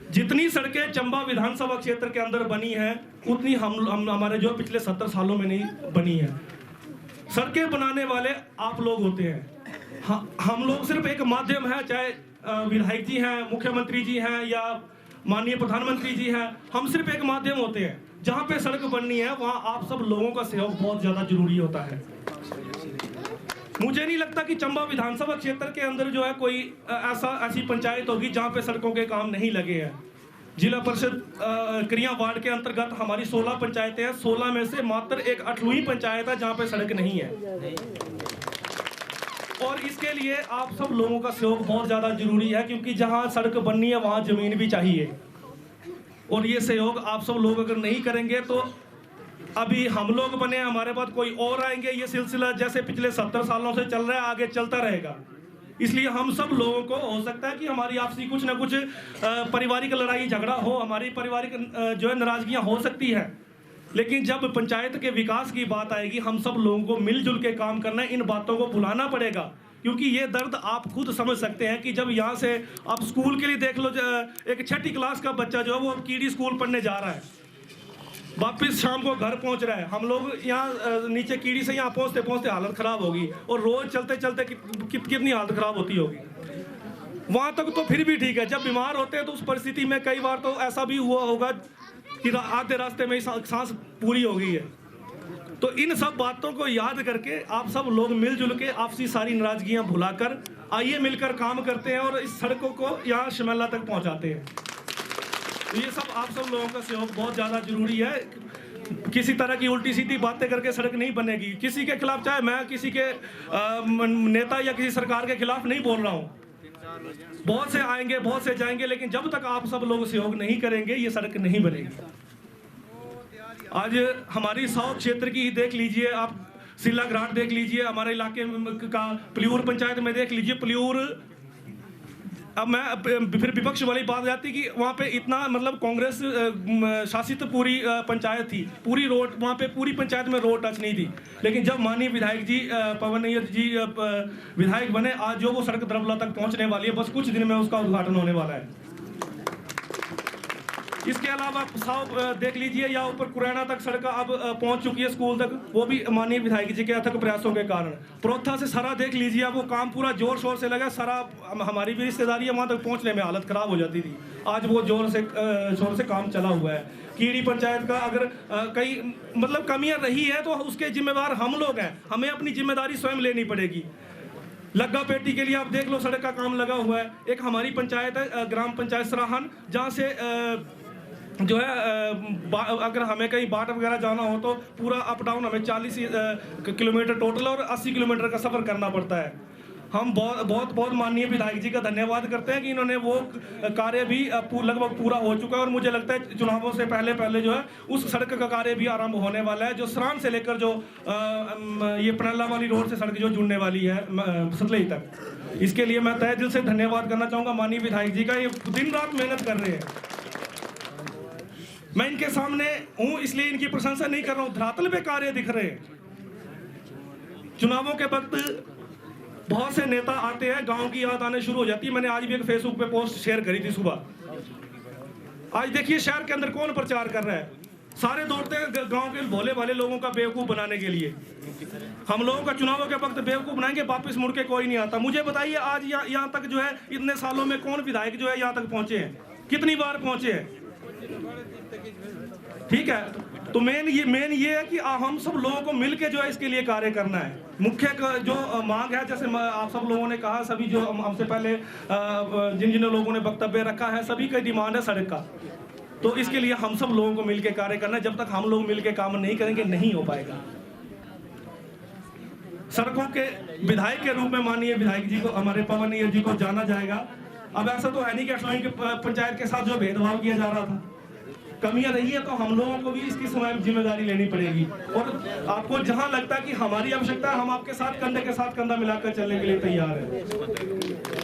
जितनी सड़कें चंबा विधानसभा क्षेत्र के अंदर बनी हैं उतनी हम हमारे जो पिछले 70 सालों में नहीं बनी है। सड़कें बनाने वाले आप लोग होते हैं, हम लोग सिर्फ एक माध्यम है, चाहे विधायक जी हैं, मुख्यमंत्री जी हैं या माननीय प्रधानमंत्री जी हैं, हम सिर्फ एक माध्यम होते हैं। जहां पे सड़क बननी है वहां आप सब लोगों का सहयोग बहुत ज्यादा जरूरी होता है। मुझे नहीं लगता कि चंबा विधानसभा क्षेत्र के अंदर जो है कोई ऐसी पंचायत होगी जहां पे सड़कों के काम नहीं लगे हैं। जिला परिषद क्रिया वार्ड के अंतर्गत हमारी 16 पंचायतें हैं, 16 में से मात्र एक अठलुई पंचायत है जहां पे सड़क नहीं है। और इसके लिए आप सब लोगों का सहयोग बहुत ज्यादा जरूरी है, क्योंकि जहां सड़क बननी है वहां जमीन भी चाहिए। और ये सहयोग आप सब लोग अगर नहीं करेंगे तो अभी हम लोग बने, हमारे बाद कोई और आएंगे, ये सिलसिला जैसे पिछले 70 सालों से चल रहा है आगे चलता रहेगा। इसलिए हम सब लोगों को, हो सकता है कि हमारी आपसी कुछ ना कुछ पारिवारिक लड़ाई झगड़ा हो, हमारी पारिवारिक जो है नाराजगियां हो सकती है, लेकिन जब पंचायत के विकास की बात आएगी हम सब लोगों को मिलजुल के काम करना है, इन बातों को भुलाना पड़ेगा। क्योंकि ये दर्द आप खुद समझ सकते हैं कि जब यहाँ से आप स्कूल के लिए देख लो, एक 6ठी क्लास का बच्चा जो है वो कीड़ी स्कूल पढ़ने जा रहा है, वापिस शाम को घर पहुंच रहा है। हम लोग यहाँ नीचे कीड़ी से यहाँ पहुंचते पहुंचते हालत खराब होगी, और रोज चलते चलते कितनी हालत खराब होती होगी। वहां तक तो फिर भी ठीक है, जब बीमार होते हैं तो उस परिस्थिति में कई बार तो ऐसा भी हुआ होगा कि आधे रास्ते में सांस पूरी हो गई है। तो इन सब बातों को याद करके आप सब लोग मिलजुल के आपसी सारी नाराजगियां भुलाकर आइए मिलकर काम करते हैं और इस सड़कों को यहाँ शिमला तक पहुंचाते हैं। तो ये सब आप सब लोगों का सहयोग बहुत ज़्यादा जरूरी है। किसी तरह की उल्टी सीधी बातें करके सड़क नहीं बनेगी। किसी के खिलाफ, चाहे मैं किसी के नेता या किसी सरकार के खिलाफ नहीं बोल रहा हूँ, बहुत से आएंगे बहुत से जाएंगे, लेकिन जब तक आप सब लोग सहयोग नहीं करेंगे ये सड़क नहीं बनेगी। आज हमारी साउथ क्षेत्र की ही देख लीजिए आप, सिल्ला घाट देख लीजिए, हमारे इलाके का प्लियूर पंचायत में देख लीजिए। प्लियूर, अब मैं फिर विपक्ष वाली बात जाती कि वहाँ पे इतना मतलब कांग्रेस शासित पूरी पंचायत थी, पूरी रोड वहाँ पे पूरी पंचायत में रोड टच नहीं थी, लेकिन जब माननीय विधायक जी पवन नैयर जी विधायक बने, आज जो वो सड़क द्रबला तक पहुँचने वाली है, बस कुछ दिन में उसका उद्घाटन होने वाला है। इसके अलावा साहब देख लीजिए, या ऊपर कुरैना तक सड़क अब पहुंच चुकी है स्कूल तक, वो भी माननीय विधायक जी के अथक प्रयासों के कारण। प्रोत्था से सारा देख लीजिए, अब वो काम पूरा जोर शोर से लगा, सारा हमारी भी रिश्तेदारी है, वहां तक पहुंचने में हालत खराब हो जाती थी, आज वो जोर से शोर से काम चला हुआ है। कीड़ी पंचायत का अगर कई मतलब कमियां रही है तो उसके जिम्मेवार हम लोग हैं, हमें अपनी जिम्मेदारी स्वयं लेनी पड़ेगी। लग्गा पेटी के लिए आप देख लो, सड़क का काम लगा हुआ है। एक हमारी पंचायत है ग्राम पंचायत सराहन, जहाँ से जो है अगर हमें कहीं बाट वगैरह जाना हो तो पूरा अप डाउन हमें 40 किलोमीटर टोटल और 80 किलोमीटर का सफ़र करना पड़ता है। हम बहुत माननीय विधायक जी का धन्यवाद करते हैं कि इन्होंने वो कार्य भी लगभग पूरा हो चुका है और मुझे लगता है चुनावों से पहले जो है उस सड़क का कार्य भी आरंभ होने वाला है, जो सरान से लेकर जो ये पनल्ला वाली रोड से सड़क जो जुड़ने वाली है सतलई तक। इसके लिए मैं तहे दिल से धन्यवाद करना चाहूँगा माननीय विधायक जी का, ये दिन रात मेहनत कर रहे हैं। मैं इनके सामने हूँ इसलिए इनकी प्रशंसा नहीं कर रहा हूँ, धरातल पे कार्य दिख रहे हैं। चुनावों के वक्त बहुत से नेता आते हैं, गांव की याद आने शुरू हो जाती है। मैंने आज भी एक फेसबुक पे पोस्ट शेयर करी थी सुबह। आज देखिए शहर के अंदर कौन प्रचार कर रहा है, सारे दौड़ते हैं गांव के भोले भाले लोगों का बेवकूफ बनाने के लिए। हम लोगों का चुनावों के वक्त बेवकूफ बनाएंगे, वापस मुड़ के कोई नहीं आता। मुझे बताइए आज यहाँ तक जो है इतने सालों में कौन विधायक जो है यहाँ तक पहुंचे हैं, कितनी बार पहुंचे हैं? ठीक है, तो मेन ये है कि हम सब लोगों को मिलके जो है इसके लिए कार्य करना है। मुख्य जो मांग है, जैसे आप सब लोगों ने कहा, सभी जो हमसे पहले जिन लोगों ने वक्तव्य रखा है, सभी का डिमांड है सड़क का। तो इसके लिए हम सब लोगों को मिलके कार्य करना है। जब तक हम लोग मिलके काम नहीं करेंगे नहीं हो पाएगा। सड़कों के विधायक के रूप में माननीय विधायक जी को, हमारे पवन नायर जी को जाना जाएगा। अब ऐसा तो है नहीं कि अठलौई के पंचायत के साथ जो भेदभाव किया जा रहा था, कमियां रही है, तो हम लोगों को भी इसकी स्वयं जिम्मेदारी लेनी पड़ेगी। और आपको जहां लगता है कि हमारी आवश्यकता है, हम आपके साथ कंधे के साथ कंधा मिलाकर चलने के लिए तैयार हैं,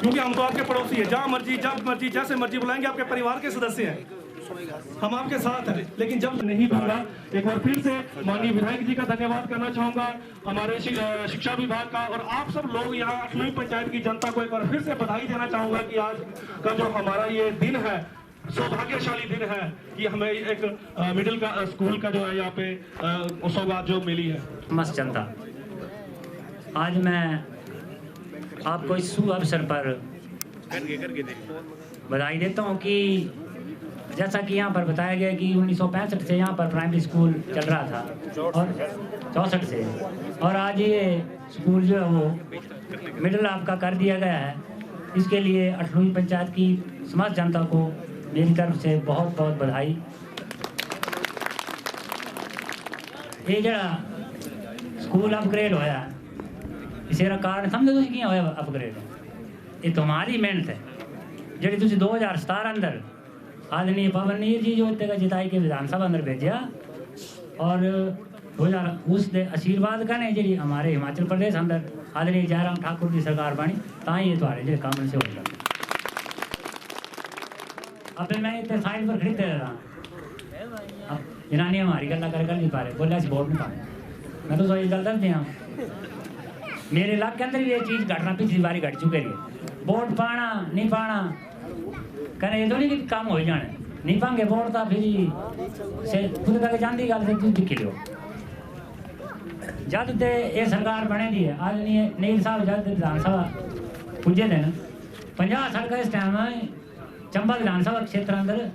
क्योंकि हम तो आपके पड़ोसी हैं। जहां मर्जी, जब मर्जी, जैसे मर्जी बुलाएंगे, आपके परिवार के सदस्य हैं, हम आपके साथ हैं। लेकिन जब नहीं दूंगा, एक बार फिर से माननीय विधायक जी का धन्यवाद करना चाहूंगा, हमारे शिक्षा विभाग का, और आप सब लोग यहाँ अठलौई पंचायत की जनता को एक बार फिर से बधाई देना चाहूंगा कि आज का जो हमारा ये दिन है, सौभाग्यशाली दिन है कि हमें एक मिडिल का स्कूल का जो है यहाँ पे सौगात जो मिली है। मस्त जनता, आज मैं आपको इस शुभ अवसर पर बधाई देता हूँ कि जैसा कि यहाँ पर बताया गया कि 1965 से यहाँ पर प्राइमरी स्कूल चल रहा था और 64 से, और आज ये स्कूल जो है वो मिडिल आपका कर दिया गया है। इसके लिए अठलौई पंचायत की समस्त जनता को मेरी तरफ से बहुत बहुत बधाई। ये जरा स्कूल अपग्रेड होया, इसका कारण समझो तुम किया होया अपग्रेड, ये तुम्हारी मेहनत है जी। तुम 2017 अंदर आदरणीय पवन नायर जी जो इतने जिताई के विधानसभा अंदर भेजा, और 2000 उस आशीर्वाद का ने जी हमारे हिमाचल प्रदेश अंदर आदरणीय जयराम ठाकुर की सरकार बनी, ताई ये तुम्हारे जो काम से होगा। अब मैं इतने साइड पर खरीदते रहा, जनानी हमारी गल्ला कर नहीं पा रहे, बोले वोट नहीं पाए। मैं तो सोच गल दस दिया, मेरे इलाके के अंदर ये चीज़ घटना पिछली बारी घट चुके है। वोट पाना नहीं पाना कहने ये तो नहीं कि काम हो जाने, नहीं पाएंगे वोट तो फिर से खुद करके जानती गल से तुम दिखी लो। जब ते ये सरकार बने दी है, आदरणीय नायर साहब जब विधानसभा पुजे दिन 50 सड़क इस टाइम चंबा विधानसभा क्षेत्र अंदर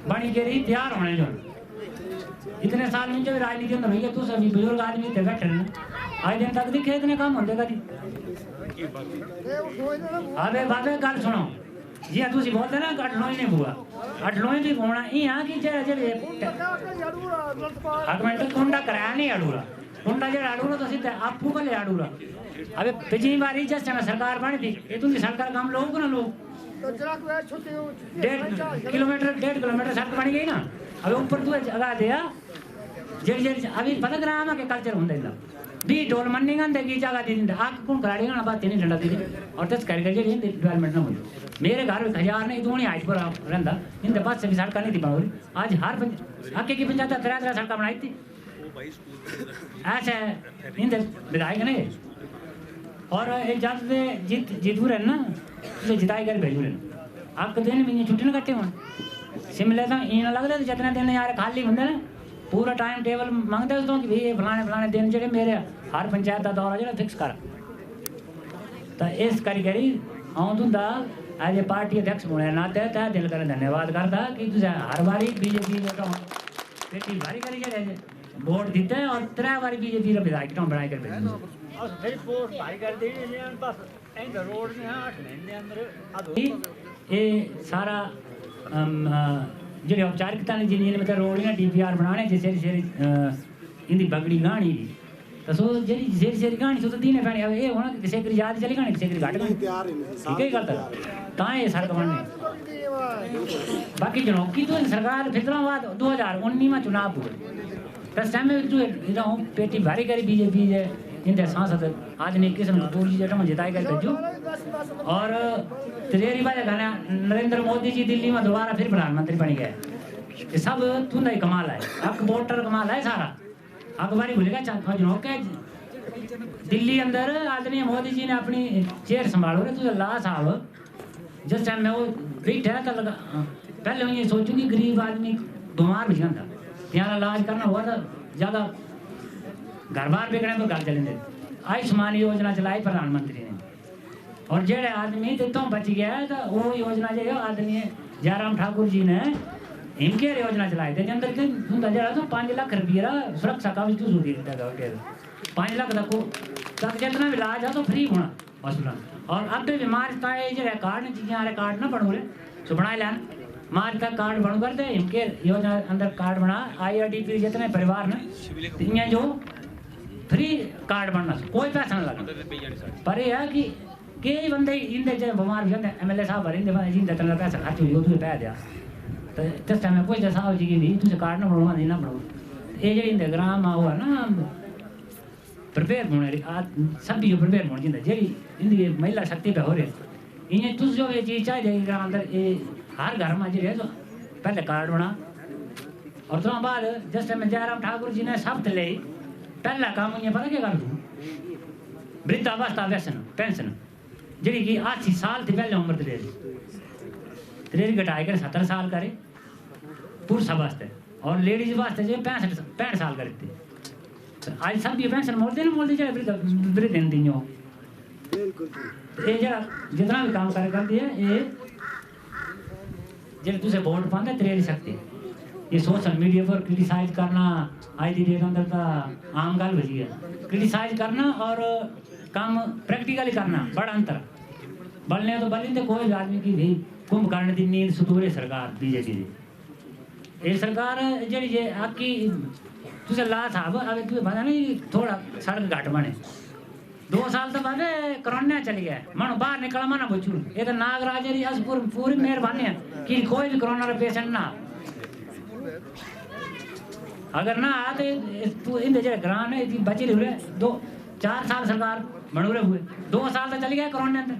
बनी के रही तैयार होने जो। इतने साल में जब राजनीति अंदर हुई है, तो सभी बुजुर्ग आदमी थे बैठे हैं, आज दिन तक दिखे इतने काम होते कभी। अबे बाबे गल सुनो जी, तुम बोलते ना अठलौई नहीं हुआ, अठलौई भी होना यहाँ की कुंडा कराया नहीं अड़ूरा, कुंडा जो अड़ूरा तो सीधा आपू का ले अड़ूरा। अबे पिछली बार जिस समय सरकार बनी थी, ये तुम सरकार काम लोग को ना लोग 1.5 किलोमीटर सड़क बनी गई ना। अबे ऊपर तू जगह दिया अभी पता ग्राम के कल्चर होंगे भी ढोल मन्नी गंदे की जगह दी आग कौन करा देगा ना बात नहीं डंडा दी और तस कर गए डेवलपमेंट ना बोलो। मेरे घर में 1000 नहीं दूनी आज पर रंदा इन पास से भी सड़क नहीं थी बनोरी, आज हर आके की पंचायत 3 सड़क बनाई थी ऐसे इन विधायक ने। और एक जब जीतू रहे ना तो जिताई कर भेजू रहे, आपके दिन भी छुट्टी ना कट्टे हों शिमले तो इन लगता जितने दिन यार खाली होंगे ना पूरा टाइम टेबल मंगते उसको कि भाई फलाने दिन जो मेरे हर पंचायत का दौरा जो फिक्स कर। तो इस करी हाँ तुंदा एज ए पार्टी अध्यक्ष होने नाते तह दिल कर धन्यवाद करता कि तुझे हर बारी बीजेपी पेटी भारी करी जाए वोट दीते हैं और 3 बारी बीजेपी का विधायक बनाए कर ये सारा जो औपचारिकता ने जिन्हें मतलब रोड ना DPR बनाने जैसे इनकी बगड़ी गानी तो सो जेरी जेरी जेरी कहानी सो तो दीने पैनी अब ये होना कि किसी की याद चली कहानी किसी की घट गई ठीक है करता तां ये सड़क बनने बाकी जनौकी तो सरकार फितराबाद 2019 में चुनाव हुए तस टाइम में जो इधर पेटी भारी करी बीजेपी जे इनके सांसद आदमी किशन कपूर जी जटा जिताई कर भेजो और तेरी बात गाना नरेंद्र मोदी जी दिल्ली में दोबारा फिर प्रधानमंत्री बन गए ये सब तुंदा ही कमाल है अब वोटर कमाल है सारा अखबारी भूलेगा जनौक के दिल्ली अंदर आदमी मोदी जी ने अपनी चेयर संभालो रे तुझे ला साहब जिस टाइम में वो बैठा है तो पहले मैं ये सोचूं कि गरीब आदमी बीमार भी था यहाँ इलाज करना हुआ था ज़्यादा घर बार बिगड़े तो घर चलेंगे आयुष्मान योजना चलाई प्रधानमंत्री ने और जेड़े आदमी तो बच गया है तो वो योजना जो है आदमी जयराम ठाकुर जी ने हिमकेयर योजना चलाई थी अंदर जरा तो 5 लाख रुपया सुरक्षा का भी सूदी 5 लाख तक जितना भी इलाज है तो फ्री होना हॉस्पिटल और अब तो बीमार का जो कार्ड चीज़ें कार्ड ना बनू रहे सो बनाए लैन मार का कार्ड बन कर दे इनके योजना अंदर कार्ड बना IRDP जितने परिवार ने इन्हें जो फ्री कार्ड बनना कोई पैसा ना लगा पर यह है कि कई बंदे इंदे जो बीमार भी होते MLA साहब इंदे जिंदे तक पैसा खर्च हुई तुझे पै दिया तो जिस टाइम कोई जैसा हो जी की तुझे कार्ड ना बनवा देना बनाओ ये जो इंदे ग्राम हुआ ना प्रिपेयर होने सभी प्रिपेयर होने जिंदा जेरी इंदी महिला शक्ति पे हो रहे इन्हें तुझ जो ये चीज़ चाहिए ग्राम अंदर ये हर घर में जो पहले कार्ड बना और तो बाद जिस टाइम जयराम ठाकुर जी ने शब्द ले पहला काम ये पता क्या कर दूँ वृद्धावस्था पेंशन जी कि 80 साल थी पहले उम्र तेरी घटाई कर 70 साल करे पुरुष वास्ते और लेडीज वास्ते जो 65 साल करे थे आज सब ये पेंशन मोलते जो वृद्ध दी हो ये जरा जितना भी काम कर दिए ये जब तुझे वोट पाते तेरी सकते ये सोशल मीडिया पर क्रिटिसाइज करना आज की डेट अंदर का आम गल बजी है क्रिटिसाइज करना और काम प्रैक्टिकली करना बड़ा अंतर बलने तो बलिंदे कोई आदमी की भी कुंभकर्ण की नींद सुतूरे सरकार बीजेपी की ये सरकार जी ये आपकी तुझे ला साहब अब तुझे पता नहीं थोड़ा सड़क घाट बने 2 साल तो बाद कोरोना चली गया मनो बाहर निकला मना बचू ये तो नागराज पूरी मेहरबानी है कि कोई भी कोरोना पेशेंट ना अगर ना आ तो इन जो ग्राम है बचे रहे 4 साल सरकार बनूरे हुए 2 साल तो चली गया कोरोना अंदर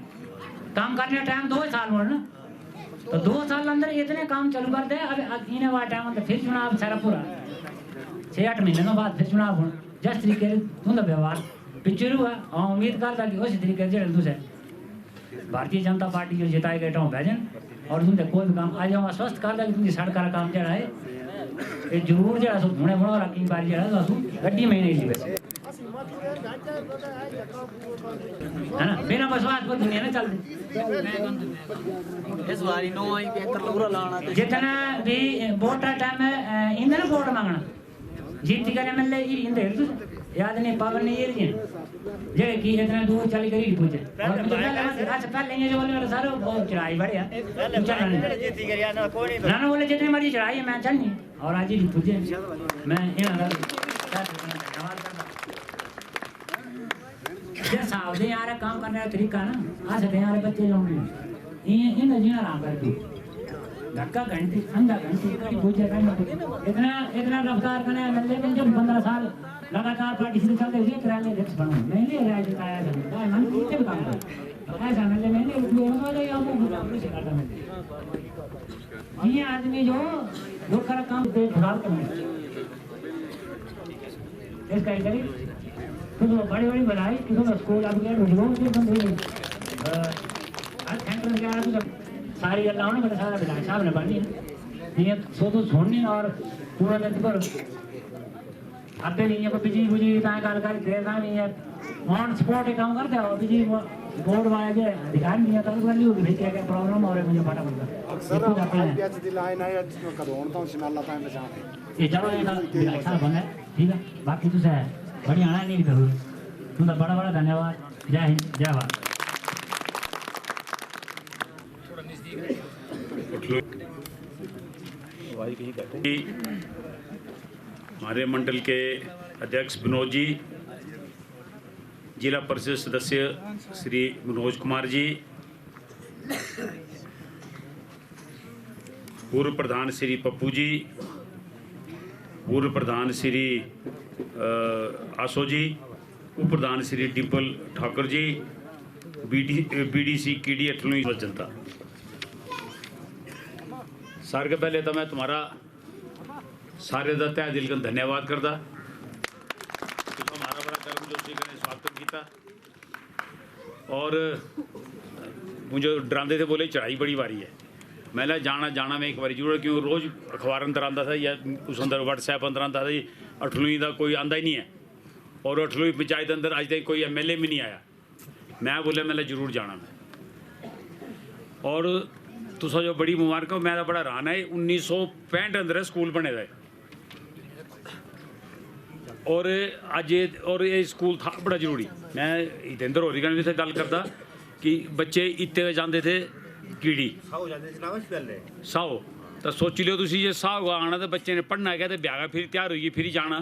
काम करने टाइम 2 साल हो ना तो 2 साल अंदर इतने काम चालू कर दे अब इन्हें वाला टाइम अंदर फिर चुनाव सारा पूरा 6-8 महीने बाद फिर चुनाव होना जिस तरीके तुम व्यवहार पिक्चर हुआ और उम्मीद करता कि उसी तरीके से दूसरे भारतीय जनता पार्टी जो जिताए गए टाउन भेजन और तुमसे कोई भी काम आज हम आश्वस्त करता कि तुमकी सड़क का काम जरा है ये जरूर जरा सो होने बनो रखी बारी जरा सो गड्डी में नहीं ली वैसे है ना बिना विश्वास पर दुनिया ना चलती इस बारी 9 आई 75 लोरा लाना जितना भी वोटर टाइम है इंदे ना वोट मांगना जीत कर MLA इंदे याद नहीं पावर नहीं ये जे कि इतना दूर चली गई पूछे और मुझे अच्छा पहले ये जो बोले सारे बहुत चढ़ाई बढ़िया जीती कर यार ना कोई नहीं ना बोले जितनी मर्जी चढ़ाई मैं चलनी और आज ही पूछे मैं इन ये साहब ने यार काम करने का तरीका ना आज से यार बच्चे लोग इन जीना आराम कर तू धक्का घंटी अंधा घंटी कड़ी पूछे इतना इतना रफ्तार करने MLA ने जब 15 साल लगातार पार्टी से चलते हुए कराने अध्यक्ष बना नहीं ले राज आया था मन कितने काम कर ऐसा MLA मैंने वो वाला या वो से करता मैं ये आदमी जो खरा काम पे खराब करने इसका ही करी तो बड़ी बड़ी बनाई कि तो स्कूल अब गया रोड से बंद हो गई आज सेंटर में आ तो सारी गल्लां ने बड़ा सारा विधायक साहब ने बननी ये सो तो छोड़नी और पूरा दिन पर अब नहीं है बिजली बुजली ताए काल कर देना नहीं है ऑन स्पॉट काम करते हो बिजली बोर्ड वाले जो अधिकार नहीं है तो वाली होगी भाई क्या क्या प्रॉब्लम हो रहा है मुझे पता पड़ता अक्सर आईपीएच दी लाइन है जिसको करोड़ तो शिमला ताए पहचान ये चलो ये विधायक साहब बने ठीक है बाकी तो है बढ़िया आना नहीं करो तुम बड़ा बड़ा धन्यवाद जय हिंद जय भारत हमारे मंडल के अध्यक्ष विनोद जी जिला परिषद सदस्य श्री मनोज कुमार जी, पूर्व प्रधान श्री पप्पू जी, पूर्व प्रधान श्री आसो जी, उप प्रधान श्री डिम्पल ठाकुर जी, बीडीसी कीडी अठलवी जनता। सारे के पहले तो मैं तुम्हारा सारे का तह दिल का धन्यवाद करता। हमारा बड़ा कर्म जो स्वागत किया और मुझे डराते थे, बोले चढ़ाई बड़ी भारी है। मैं जाना मैं एक बार जरूर, क्यों रोज़ अखबार अंदर आता था या उस अंदर व्हाट्सएप अंदर आता था जी अठलवी का कोई आंदा ही नहीं है, और अठलवी पंचायत अंदर अज तक कोई MLA भी नहीं आया। मैं बोले मैं जरूर जाना मैं, और तुसा जो बड़ी मुबारक हो। मैं बड़ा हैरान है, 1965 अंदर स्कूल बने थे और अज ये स्कूल था बड़ा जरूरी। मैं हितेंद्र होरी कन्नै भी गल करता कि बच्चे इत्ते जाते थे कीड़ी साहो, तो सोची लो तुसी जे साहो आना तो बच्चे ने पढ़ना है तो ब्याह फिर तैयार होइए फिर जाना।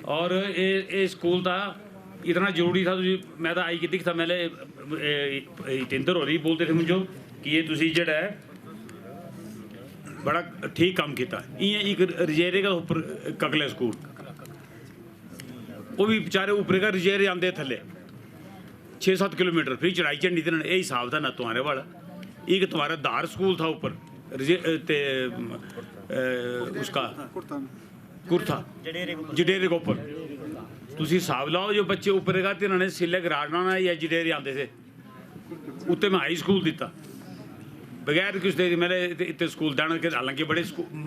और ये स्कूल था इतना जरूरी था। मैं तो आई कि दिखता मैंने हितेंद्र होरी बोलते थे मुझे कि ये तुसी जेड़ा है बड़ा ठीक काम किया। इं एक रजेरे का उपर ककले स्कूल, वो भी बेचारे ऊपर का रजेरे आते थले 6-7 किलोमीटर फिर चढ़ाई चढ़नी थी। यही हिसाब था ना तुम्हारे वाला। एक तुम्हारा धार स्कूल था ऊपर उसका कुर्था जडेरे के ऊपर। तुसी हिसाब लाओ जो बच्चे ऊपर का इन्होंने सिले गराड़ना या जडेरे आते थे, उत्ते मैं हाई स्कूल दिता बगैर किस दे मेरे इतने स्कूल देना के। हालांकि बड़े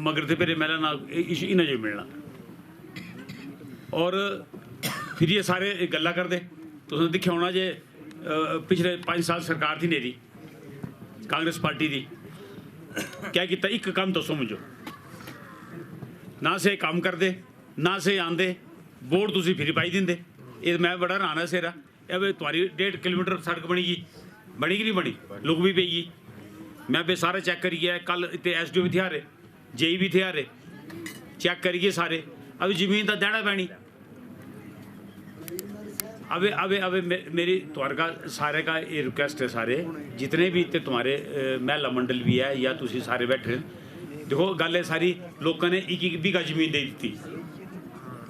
मगर थे फिर मेरा ना इन्हें जो मिलना। और फिर ये सारे गल्ला करते तुसें दिक्खेआ होना जे पिछले 5 साल सरकार थी मेरी कांग्रेस पार्टी दी, क्या किया एक काम दसो मुझे, ना से काम करते ना से आंदे बोर्ड तुसी फिर पाई दिंदे। ये मैं बड़ा हैरान सेरा तुम्हारी 1.5 किलोमीटर सड़क बनी कि नहीं बनी, लुक भी पेगी। मैं बे सारा चेक करिए, कल इतने SDO भी थे हारे, JE भी थे हारे, चेक करिए सारे। अब जमीन तो देना पैनी। अब मेरी तुम्हारा सारे का ये रिक्वेस्ट है, सारे जितने भी इतने तुम्हारे महिला मंडल भी है या तुसी सारे बैठे, देखो गल है सारी लोगों ने एक बीघा जमीन दे दी।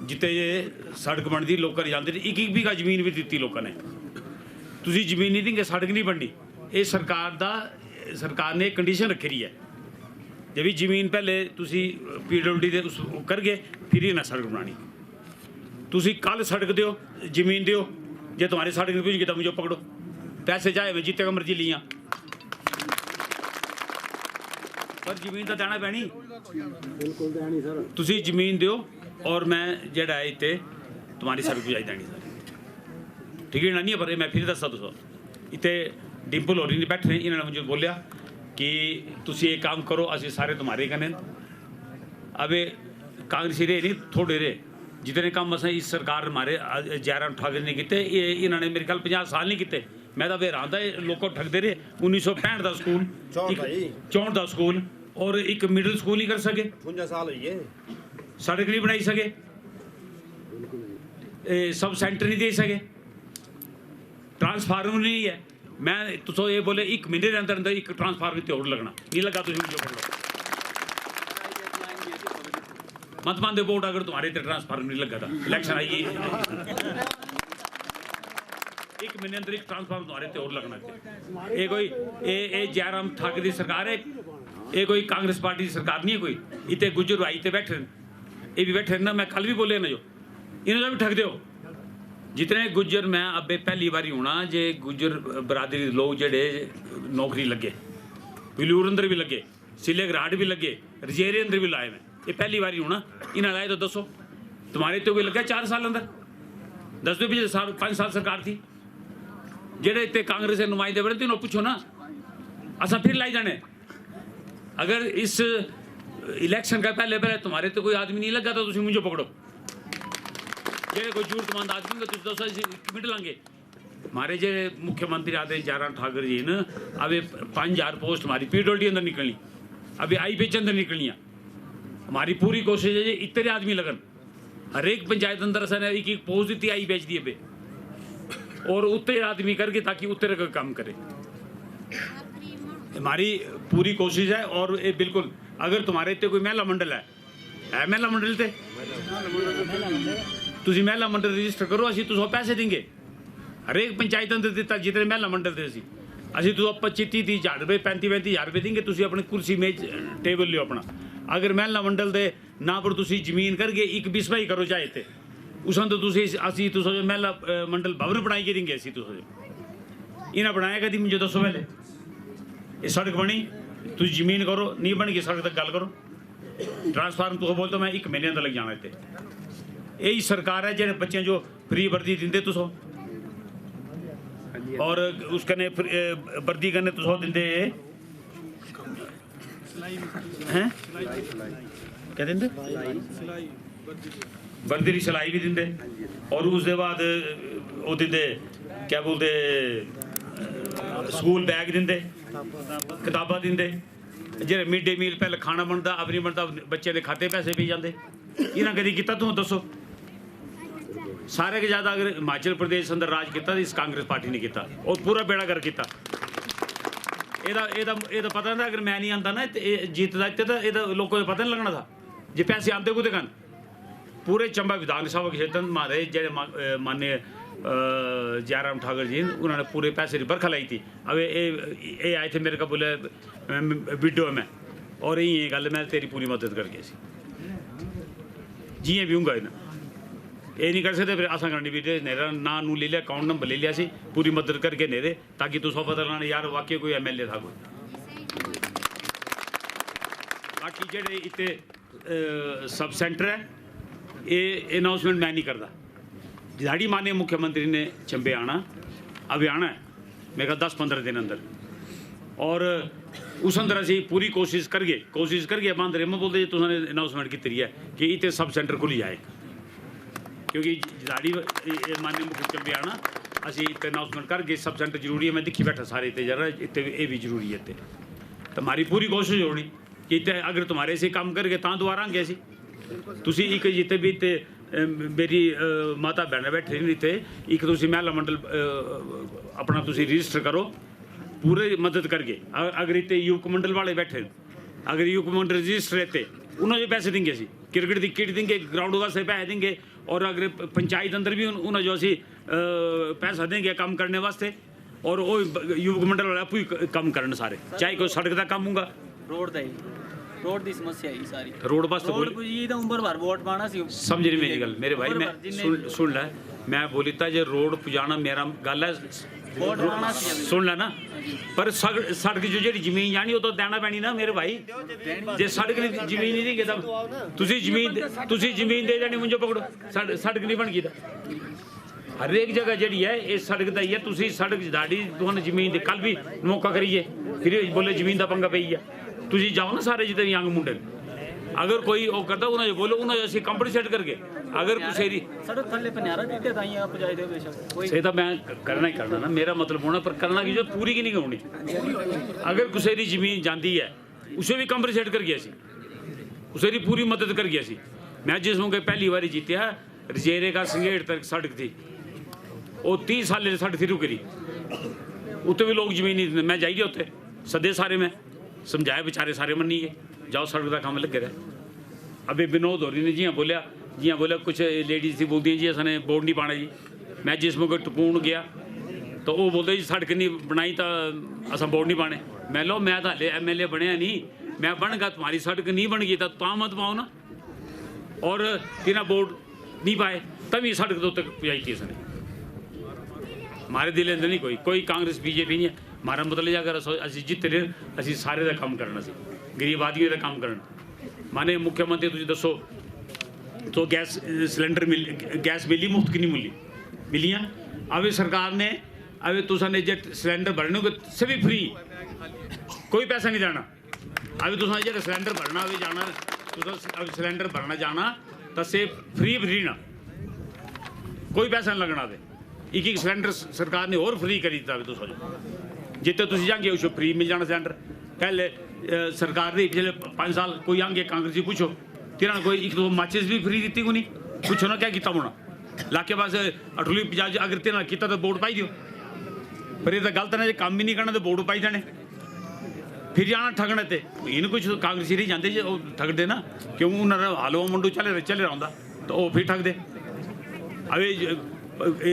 जितने ये सड़क बनती लोग जानते एक बीघा जमीन भी दी लोगों ने। तुसी जमीन नहीं देंगे सड़क नहीं बननी। ये सरकार ने कंडीशन रखी रही है, जब भी जमीन पहले तुसी PWD दे उस करगे फिर ही ना सड़क बनानी। तुसी कल सड़क दो जमीन दो, जे तुम्हारी सड़क नहीं पुजी तो मुझे पकड़ो, पैसे चाहे मैं जितने का मर्जी लिया, पर जमीन तो देना पैनी। तुसी जमीन दो और मैं जेड़ा है इतने तुम्हारी सड़क पुजाई देनी सर, ठीक है ना। नहीं पर मैं फिर दसा तुस इतने डिम्पल होरी ने बैठे इन्होंने मुझे बोलिया कि तुसी एक काम करो, असि सारे तुम्हारे कने। अब कांग्रेस रहे नहीं थोड़े रहे, जितने काम अस इस सरकार हमारे जयराम ठाकुर ने किए इन्होंने मेरे ख्याल 50 साल नहीं किए। मैं तो हैरान था लोग ठगते रहे। 1965 का स्कूल 64 का स्कूल और एक मिडल स्कूल नहीं कर सके, 55 साल हुई सड़क नहीं बनाई सके, सब सेंटर नहीं दे सके, ट्रांसफार्मर नहीं है। मैं तो ये बोले 1 महीने के अंदर अंदर एक ट्रांसफार्मर और लगना नहीं लगा। तुम मत मान दे बोर्ड अगर तुम्हारे इतने ट्रांसफार्मर नहीं लगा था, इलेक्शन आई 1 महीने अंदर एक ट्रांसफार्मर तुम्हारे इतने और लगना चाहिए। ये कोई ये जयराम ठाकुर की सरकार है, ये कोई कांग्रेस पार्टी की सरकार नहीं है। कोई इतने गुजर भाई इतने बैठे, ये भी बैठे ना। मैं कल भी बोले ना जो इन्होंने भी ठग दो जितने गुजर। मैं अब पहली बारी होना जे गुजर बरादरी लोग जेडे नौकरी लगे, बिलूर अंदर भी लगे, सिले घराट भी लगे, रजेरे अंदर भी लाए। मैं ये पहली बारी होना इन्हें लाए तो दसो तुम्हारे तो कोई लगे 4 साल अंदर, 10 तो पिछले 5 साल सरकार थी। जेडे इतने कांग्रेस के नुमाइंदे बने थे पूछो ना, असा फिर लाई जाने। अगर इस इलेक्शन का पहले तुम्हारे तो कोई आदमी नहीं लगा तो मुझे पकड़ो, जे कोई जरूरतमंद आदमी तो दसो मिट लांगे। हमारे जे मुख्यमंत्री आते जयराम ठाकुर जी ने अब 5000 पोस्ट हमारी PWD अंदर निकलनी, अभी IPH अंदर निकलनी। हमारी पूरी कोशिश है जी इतने आदमी लगन हर एक पंचायत अंदर असन एक एक पोस्ट दी आई बेच दिए पे और उत्ते आदमी करके ताकि उत्ते का काम करे। हमारी पूरी कोशिश है और ये बिल्कुल अगर तुम्हारे इतने कोई महिला मंडल है महिला मंडल ते तुसी महिला मंडल रजिस्टर करो, असी तुझे पैसे देंगे हर एक पंचायत अंदर दिता जितने महिला मंडल थे असी तुझे 25-30 हज़ार रुपये 35-35 हज़ार रुपये देंगे, तुसी अपनी कुर्सी मेज टेबल लियो अपना। अगर महिला मंडल दे ना पर तुसी जमीन करके एक बिस्वाई करो चाहे थे उसन तो तुसी असी तुझे महिला मंडल भवन बनाई के देंगे असी तुझे इन्हें बनाया कभी मुझे दसो पहले ये सड़क बनी तुम जमीन करो नहीं बन गई सड़क तक गल करो ट्रांसफार्म तुम बोलते मैं 1 महीने अंदर लग जाना इतने यही सरकार है जो बच्चे जो फ्री वर्दी दिंदे तुसो और उस कने वर्दी कने तुसो दिंदे हैं क्या दिंदे वर्दी की सिलाई भी दिंदे और उसके बाद वो दिंदे क्या बोलते स्कूल बैग दिंदे किताबा दिंदे जे मिड डे मील पहले खाना बनता अब नहीं बनता बच्चे के खाते पैसे पी जाते इन्हें कभी किया तुम दसो सारे के ज़्यादा अगर हिमाचल प्रदेश अंदर राज किया इस कांग्रेस पार्टी ने किया और पूरा बेड़ा कर किया ये पता था अगर मैं नहीं आता ना जीतता इतने तो ये लोगों को पता नहीं लगना था जे पैसे आते कुछ कन पूरे चंबा विधानसभा क्षेत्र हमारे जे माननीय जयराम ठाकुर जी उन्होंने पूरे पैसे की बरखा लाई थी। अब ये आए थे मेरे को बोले वीडियो में और ये गल मैं तेरी पूरी मदद करके जी भी हूँगा ना ये नहीं कर सकते फिर असा करनी भी नेरा ना नू ले लिया अकाउंट नंबर ले लिया सी पूरी मदद करके नेरे ताकि तुस पता लगाना यार वाकई कोई MLA था कोई। बाकी जेडे इतने सब सेंटर है ये अनाउंसमेंट मैं नहीं करता जिहाड़ी माननीय मुख्यमंत्री ने चंबे आना अभी आना है मेरा 10-15 दिन अंदर और उस अंदर असी पूरी कोशिश करके बांध रहे मैं बोलते तुमने अनाउंसमेंट की है कि इतने सब सेंटर खुली जाए क्योंकि जिहाड़ी माननीय मुख्य चंबे आना असी इतने अनाउंसमेंट करके सब सेंटर जरूरी है मैं दिखी बैठा सारे इतने जरा इतने ये भी जरूरी है इतने तो हमारी पूरी कोशिश होनी कि इतने अगर तुम्हारे से काम करके तो दोबारा आएंगे असी तुसी एक जितने भी इतने मेरी माता बहन बैठे नहीं थे एक तुसी महिला मंडल अपना तुसी रजिस्टर करो पूरे मदद करके अगर इतने युवक मंडल वाले बैठे अगर युवक मंडल रजिस्टर रहते उन्होंने पैसे देंगे असी क्रिकेट की किट देंगे ग्राउंड वास्ते पैसे देंगे और अगर पंचायत अंदर भी उन्हें जो असी पैसा देंगे काम करने वास्ते और वो युवक मंडल वाले आपू काम करने सारे चाहे कोई सड़क का काम होगा रोड की समस्या है सारी रोड वास्ते ये तो उम्र भर वोट पाना सी समझ नहीं मेरी गल मेरे भाई मैं सुन लै मैं बोली था जो रोड पुजाना मेरा गल है सुन लै ना पर सड़क जो जी जमीन जानी वो तो देना पैनी ना मेरे भाई जे सड़क जमीन नहीं देंगे तब तुसी जमीन दे देनी मुझे पकड़ो सड़क नहीं बन गई हर एक जगह जी है ये सड़क का ही है तुसी सड़क दाड़ी तुहानू जमीन दे कल भी मौका करिए फिर बोले जमीन का पंगा पई है तुसी जाओ ना सारे जितने यंग मुंडे अगर कोई वो करता उन्हें बोलो उन्हें ऐसे कंपनसेट करके अगर कुसेरी सड़क थल्ले पन्यारा दिते ताई आप जाए दे बेशक सही तो मैं करना ही करना ना मेरा मतलब होना पर करना की जो पूरी की नहीं होनी अगर कुसेरी जमीन जाती है उसे भी कंपनसेट कर गया उसेरी पूरी मदद कर गया मैं जिस मौके पहली बार जीतिया रजेरे का संगेड़ तक सड़क थी वो 30 साल सड़क थी रुकरी उत्ते भी लोग जमीन नहीं मैं जाइए उत्ते सदे सारे में समझाए बेचारे सारे मनी गए जाओ सड़क का काम लगे रहे अभी विनोद होरी ने जियां बोलिया कुछ लेडीज थी बोलती जी असने बोर्ड नहीं पाना जी मैं जिस मौके टपूण गया तो वो बोलते जी सड़क नहीं बनाई तो असा बोर्ड नहीं पाने मैं लो मैं तो हले MLA बनया नहीं मैं बन गया तुम्हारी सड़क नहीं बन गई तो मत पाओ ना और तिना बोर्ड नहीं पाए तभी सड़क तो तक पहुँचाई थी इसने हमारे दिल अंदर नहीं कोई कांग्रेस BJP नहीं है हमारा मतलब अगर असी जित रहे असी सारे का काम करना सी गरीब आदमी का काम करना माने मुख्यमंत्री तुझे दसो तो गैस सिलेंडर गैस मिली मुफ्त की नहीं मिलियाँ अभी सरकार ने अभी तुसाने जो सिलेंडर भरने को सभी फ्री कोई पैसा नहीं देना अभी तुसा जो सिलेंडर भरना अभी जाना अभी सिलेंडर भरना जाना तो से फ्री ना कोई पैसा नहीं लगना दे एक सिलेंडर सरकार ने और फ्री करी दिता तुस जितने तुम जाएंगे उस फ्री मिल जाना सिलेंडर पहले सरकार ने पिछले 5 साल कोई आएंगे कांग्रेस पूछो तिरा कोई एक तो माचिस भी फ्री दी को नहीं पूछो ना क्या किया होना लाके पास अठुली पंजाब अगर तेना किया तो वोट पाई दियो पर ये तो गलत ना जो काम भी नहीं करना तो वोट पाई जाने फिर जाना ठगने ते इन कुछ कांग्रेसी रही जाते जो ठगते ना क्यों उन्होंने हलवा मंडू चले रहा होंगे तो वो फिर ठगते अभी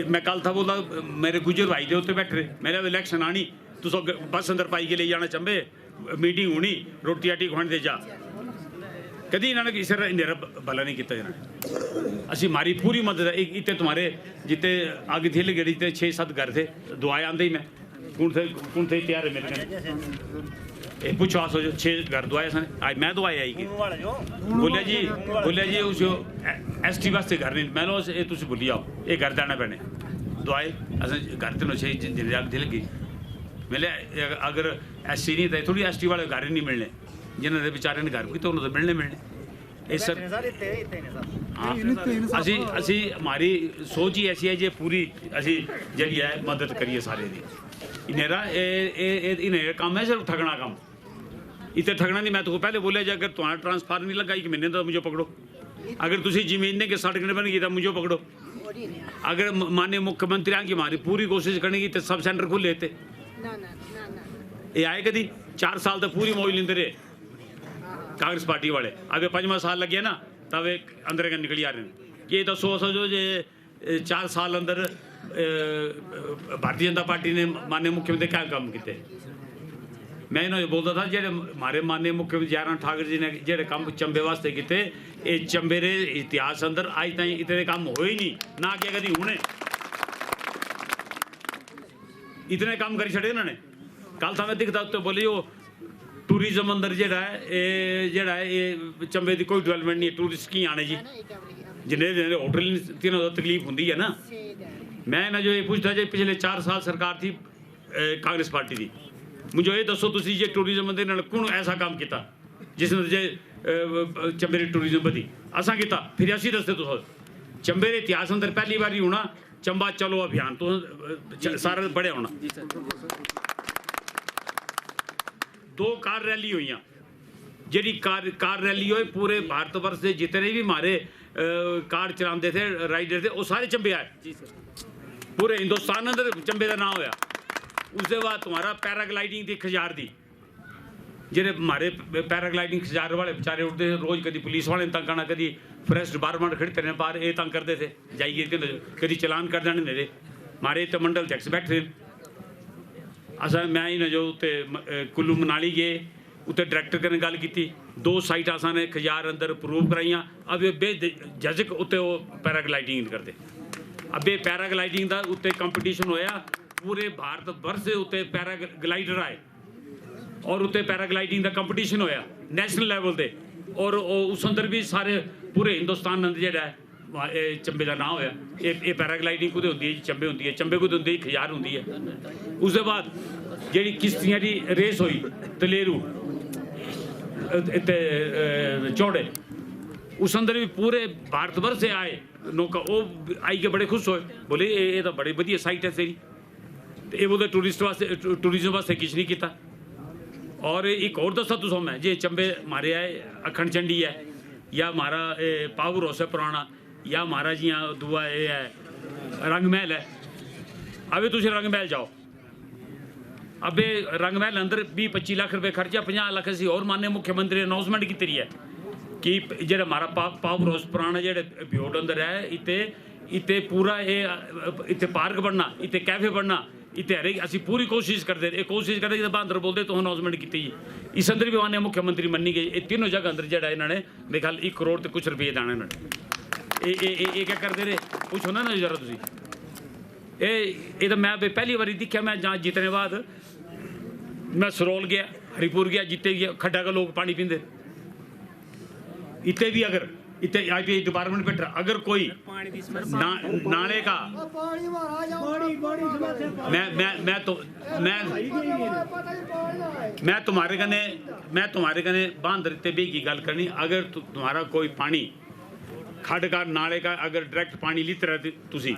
मैं कल था बोला मेरे गुजर भाई के उत्ते बैठे मेरे इलेक्शन आनी तुस बस अंदर पाई के ले जाना चंबे मीटिंग होनी रोटी राटी खाने दे जा कभी इन्होंने किसी इन्हें भला नहीं किया इन्होंने असी हमारी पूरी मदद है इतने तुम्हारे जितने आगे थे लगे जितने 6-7 घर थे दुआए आंदे ही मैं कौन थे तैयार है मेरे पूछो आ सो 6 घर दुआए सन आज मैं दुआए आई कि बोलिया जी उस ST वास्ते घर नहीं मैं लो ये तुम भूली जाओ ये घर जाना पैने दुआए अस घर तीनों 6 जिन्हें आगे थे लगी मेले अगर SC नहीं तो थोड़ी ST वाले घर ही नहीं मिलने जिन्होंने बेचारे ने घर की तो उन्होंने मिलने इस सर हाँ असी हमारी सोच ही ऐसी है जो पूरी असी जी है मदद करिए सारे दी इन्हें काम है सिर्फ ठगना काम इतने ठगना नहीं मैं तो पहले बोलिया जी अगर तुम्हारा ट्रांसफार्मर नहीं लगा 1 महीने तो मुझे पकड़ो अगर तुम जमीन ने के सड़क बन गई तो मुझे पकड़ो अगर माननीय मुख्यमंत्री की हमारी पूरी कोशिश करने की तो सब सेंटर खुले थे ये आए कभी 4 साल तक पूरी मौज लेंदे रहे कांग्रेस पार्टी वाले अब 5वां साल लग गया ना तब एक अंदर का निकली आ रहे हैं ये तो सोचो जे 4 साल अंदर भारतीय जनता पार्टी ने माननीय मुख्यमंत्री क्या काम किए मैं इन्होंने बोलता था जेडे हमारे माननीय मुख्यमंत्री जयराम ठाकुर जी ने जेडे काम चंबे वास्ते किए ये चंबे रे इतिहास अंदर आज तक इतने काम हो ही नहीं ना कि कभी होने इतने काम कर छड़े इन्होंने कल था मैं दिखता तो बोली वो टूरिज्म अंदर जेड़ा है ये चंबे की कोई डेवलपमेंट नहीं है टूरिस्ट की आने जी जिन्हें होटल तीनों तकलीफ होंगी है ना मैं ना जो ये पूछता जी पिछले 4 साल सरकार थी कांग्रेस पार्टी की मुझे ये दसो तुम जे टूरिज्म अंदर कौन ऐसा काम किया जिसने जे चंबे की टूरिज्म बधी असा किया फिर असी दसते तो चंबे के इतिहास अंदर पहली बार ही होना चंबा चलो अभियान तो सारे बड़े होना 2 कार रैली हुई जी कार रैली हो पूरे भारत वर्ष से जितने भी हमारे कार चलाते थे राइडर थे वो सारे चंबे आए पूरे हिंदुस्तान अंदर चंबे का नाम होया उसके बाद तुम्हारा पैराग्लाइडिंग थी खजार दी जेडे हमारे पैराग्लाइडिंग खजार वाले बेचारे उठते थे रोज कभी पुलिस वाले तंग करना कभी फॉरेस्ट डिपार्टमेंट खड़े तेरे पार ये तंग करते थे जाइए कभी चलान कर देने मेरे हमारे तो मंडल अध्यक्ष बैठे असा मैं ही जो उत्ते कुल्लू मनाली गए उत्ते डायरैक्टर कन्नै गल की 2 साइट असा ने खजार अंदर अप्रूव कराइया अब बेझिझक उत्ते वो पैराग्लाइडिंग करते अब ये पैराग्लाइडिंग का उत्ते कंपीटिशन होया पूरे भारत वर्ष से उत्ते पैराग्लाइडर आए और उत्ते पैराग्लाइडिंग का कंपीटिशन होया नेशनल लेवल पे और उस अंदर भी सारे पूरे हिंदुस्तान अंदर जेड़ा है चंबे का नाम होया ये पैराग्लाइडिंग कुदे होंदी है चंबे होंदी है चंबे कुदे होंदी है खजार होंदी है उसके बाद जी किश्तियां की रेस हुई तलेरू चौड़े उस अंदर भी पूरे भारत वर्ष से आए नौका वो आई के बड़े खुश होए बोले ये तो बड़ी वधिया साइट है तेरी तो ये बोलते टूरिस्ट वास्ते टूरिज्म वास्ते किश नहीं किया और एक और दसा तुम मैं जे चंबे मारे है अखंड चंडी है या हमारा पावर हाउस है पुराना या हमारा जी दुआ ये है रंग महल है अबे तुम रंग महल जाओ अबे रंग महल अंदर 20-25 लाख रुपए खर्चा 50 लाख से और माननीय मुख्यमंत्री ने अनाउंसमेंट की तरी है कि जो हमारा पावर हाउस पुराना जो ब्योट अंदर है इतने पूरा ये इतने पार्क बनना इतने कैफे बनना इतने हर असी पूरी कोशिश करते जब अंदर बोलते तो अनाउंसमेंट की इस अंदर भी माननीय मुख्यमंत्री मन्नी गई ये तीनों जगह अंदर जो इन्होंने मेरे ख्याल 1 करोड़ तो कुछ रुपये दाने इन्होंने ये क्या करते रहे पूछो ना जरा तुम ये तो मैं पहली बार दिखा मैं जहाँ जीतने बाद मैं सरोल गया हरिपुर गया जितने गया खड्डा का लोग पानी पीते इतने भी अगर इतने IPA डिपार्टमेंट पे अगर कोई नाले का मैं तुम्हारे कने बांध रते बे की गल करनी अगर तुम्हारा कोई पानी खड्ड का नाले का अगर डायरेक्ट पानी लीते रहते तुसी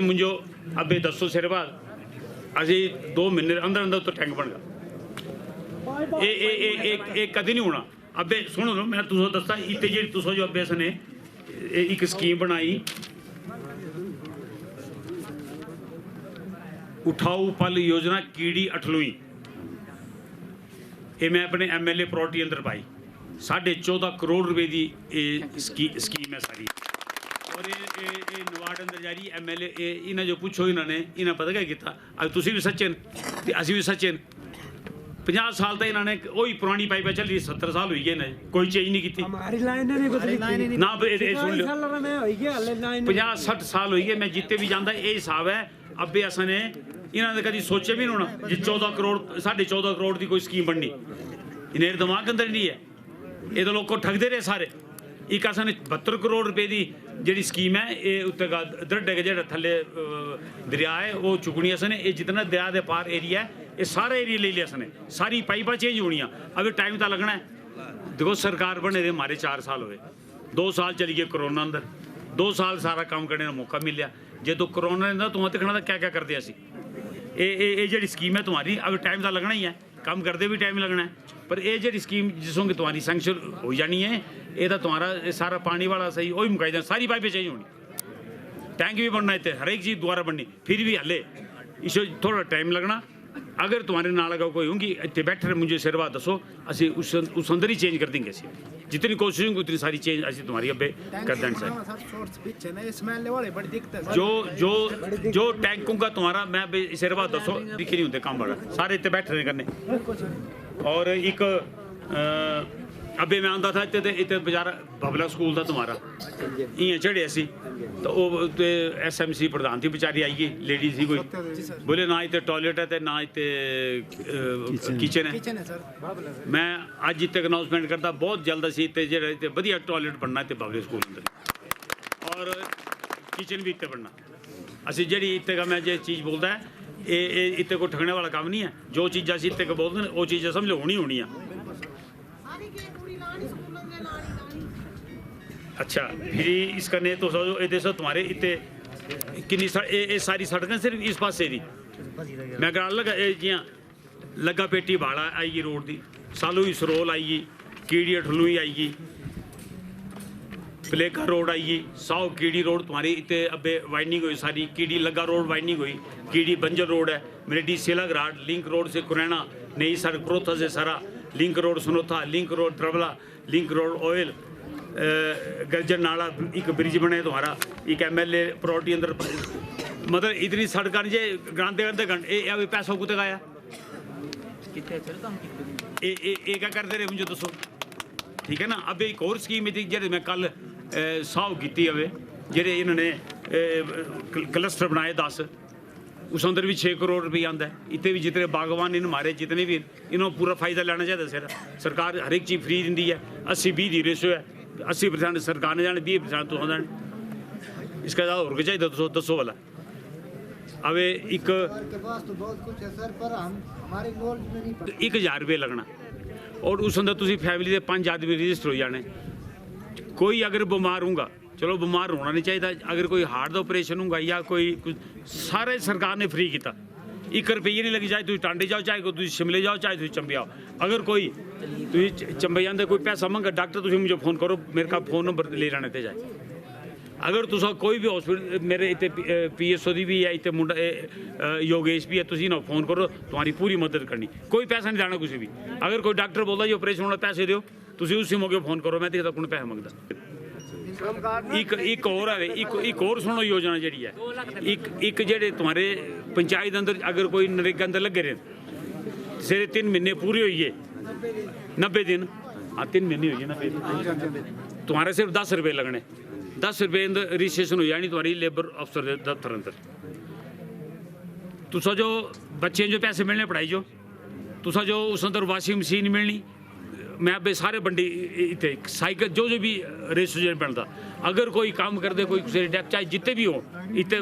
मुझो अबे दसो सिर बाद असी 2 महीने अंदर अंदर तो टैंक बन गया एक कभी नहीं होना अबे सुनो लो मैं तुसो दसता इतने जी तुसो जो अबे इसने एक स्कीम बनाई उठाऊ पल योजना कीड़ी अठलुई ये मैं अपने MLA प्रॉपर्टी अंदर पाई 14.5 करोड़ रुपए की स्कीम है सारी और ये नवार्ड अंदर जा रही MLA इन्हें जो पूछो इन्होंने इन्हें पता क्या किया अब तुसी भी सच्चे ते असी भी सच्चे 50 साल तक इन्होंने वही पुरानी पाइपें चल रही 70 साल हुई है कोई चेंज नहीं की ना सुन लो 50-60 साल हुई है मैं जितने भी जाता ये हिसाब है अबे असने इन्होंने कभी सोचे भी नहीं होना जी 14 करोड़ 14.5 करोड़ की कोई स्कीम बननी इन्हें दिमाग के अंदर नहीं है ये तो लोग को ठगते रहे सारे एक असने 72 करोड़ रुपए की जी स्कीम है ये उत्ते दरडे के जो थले दरिया है वो चुकनी असने ये जितना दरिया के पार एरिया है ये सारा एरिया ले लिया असने सारी पाइपा चेंज होनी अभी टाइम तो लगना है देखो सरकार बने दे हमारे 4 साल हुए 2 साल चली गए कोरोना अंदर 2 साल सारा काम करने का मौका मिल लिया जो तो कोरोना अंदर तुम्हें दिखना था क्या क्या करते असी ये जी स्कीम है तुम्हारी अभी टाइम तो लगना ही है काम करते भी टाइम लगना है पर ये जी स्कीम जिसों की तुम्हारी सैंक्शन हो जानी है ये तो तुम्हारा सारा पानी वाला सही वही मुकाई देना सारी पाइपें चाहिए होनी टैंक भी बनना इतने हर एक चीज़ दोबारा बननी फिर भी हले इसे थोड़ा टाइम लगना अगर तुम्हारे नाल अगर कोई होंगी इतने बैठे मुझे सिरवा दसो असी उस अंदर ही चेंज कर देंगे असी जितनी कोशिश होंगी उतनी सारी चेंज असी तुम्हारी अबे कर देंगे जो जो जो टैंकों का तुम्हारा मैं सिरवा दसो दिखे नहीं होते काम बड़ा सारे इतने बैठे रहे करने और एक अबे मैं आंदा था इतने बेचारा बबला स्कूल था तुम्हारा इं चढ़े असी तो वो SMC प्रधान थी बेचारी आई गई लेडी थी कोई बोले ना इतने टॉयलेट है ना इतने किचन है मैं अज इतने अनाउंसमेंट करता बहुत जल्द असी इतने जो वधिया टॉयलेट बनना इतने बबले स्कूल अंदर और किचन भी इतने बनना असी जी इतने का मैं जो चीज़ बोलता है ये इतने को ठगने वाला काम नहीं है जो चीज़ असी इतने को बोलते हैं वो चीज़ समझ लो होनी है अच्छा फिर इसका नहीं तो समझो ये सो तुम्हारे इतने किन्नी सारी सड़कें सिर्फ इस पासे दी मैं कह लगा जियां लगा पेटी बाड़ा आई गई रोड की सालू ही सरोल आई गई कीड़ी अठलुई आई गई प्लेका रोड आई गई 100 कीड़ी रोड तुम्हारी इतने अबे वाइंडिंग हुई सारी कीड़ी लगा रोड वाइंडिंग हुई कीड़ी बंजर रोड है मेरेडी सेलाघाट लिंक रोड से कुरैना नई सड़क प्रोथा से सारा लिंक रोड सुनोथा लिंक रोड ट्रबला लिंक रोड ऑयल गर्जन नाला एक ब्रिज बने तुम्हारा एक MLA प्रॉपर्टी अंदर मतलब इतनी सड़क जे गांधे गांधे घंटे पैसा कुत्ते गाया क्या करते रहे मुझे दसो ठीक है ना अब एक और स्कीम थी जे मैं कल साव की अवे जे इन्होंने क्लस्टर बनाए 10 उस अंदर भी 6 करोड़ रुपये आता है इतने भी जितने बागवान इन हमारे जितने भी इन्होंने पूरा फायदा लेना चाहिए सरकार हर एक चीज़ फ्री दी है 80-20 की रेशो है 80% सरकार ने जाने 20% तो जाने इसका ज़्यादा और चाहिए दसो वाला अब एक 1000 रुपये लगना और उस अंदर तुम फैमिली के 5 आदमी रजिस्टर हो जाने कोई अगर बीमार होगा चलो बीमार होना नहीं चाहिए अगर कोई हार्ट का ऑपरेशन होगा या कोई सारे सरकार ने फ्री किया 1 रुपये नहीं लगी चाहे तुम टांडे जाओ चाहे तुम शिमले जाओ चाहे तुम चंबे आओ अगर कोई तुम चंबे जाते कोई पैसा मंगा डॉक्टर तुम मुझे फोन करो मेरे का फोन नंबर ले लेने ते जाए अगर तुस कोई भी हॉस्पिटल मेरे इतने PSO की भी है इतने मुंडा योगेश भी है तुम ना फोन करो तुम्हारी पूरी मदद करनी कोई पैसा नहीं देना किसी भी अगर कोई डॉक्टर बोलता जी ऑपरेशन होना पैसे दो तुम उसी मौके फोन करो मैं देखता कौन पैसा मंगता एक और है एक और सुनो योजना जी है एक जेडे तुम्हारे पंचायत अंदर अगर कोई नरेगा अंदर लगे रहे सिरे 3 महीने पूरे हुई है 90 दिन हाँ 3 महीने हुई है 90 दिन तुम्हारे सिर्फ 10 रुपये लगने 10 रुपये अंदर रजिस्ट्रेशन हो जानी तुम्हारी लेबर अफसर दफ्तर अंदर तुसा जो बच्चे जो पैसे मिलने पढ़ाई जो तुसा जो उस अंदर वॉशिंग मशीन मिलनी मैं अब सारे बंडी इतने साइकिल जो भी रजिस्ट्रेशन बनता अगर कोई काम कर दे कोई डेथ चाहे जितने भी हो इतने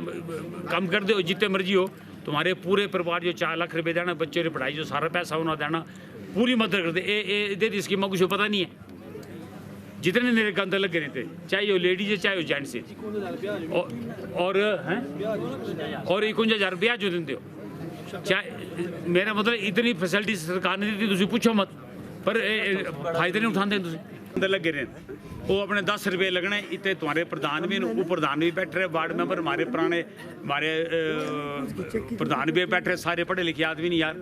काम कर दे हो जितने मर्जी हो तुम्हारे पूरे परिवार जो 4 लाख रुपये देना बच्चे की पढ़ाई जो सारा पैसा उन्होंने देना पूरी मदद करते ये स्कीम कुछ पता नहीं है जितने मेरे अंदर लगे रहते चाहे वो लेडीज है चाहे वो जेंट्स है और 51,000 रुपया जो देते हो चाहे मेरा मतलब इतनी फैसिलिटी सरकार ने दी तुम पूछो मत पर फायदे नहीं उठाते तुम अंदर लगे रहे वो अपने 10 रुपये लगने इतने तुम्हारे प्रधान भी उप प्रधान भी बैठे रहे वार्ड मेंबर हमारे पुराने हमारे प्रधान भी बैठे रहे सारे पढ़े लिखे आदमी नहीं यार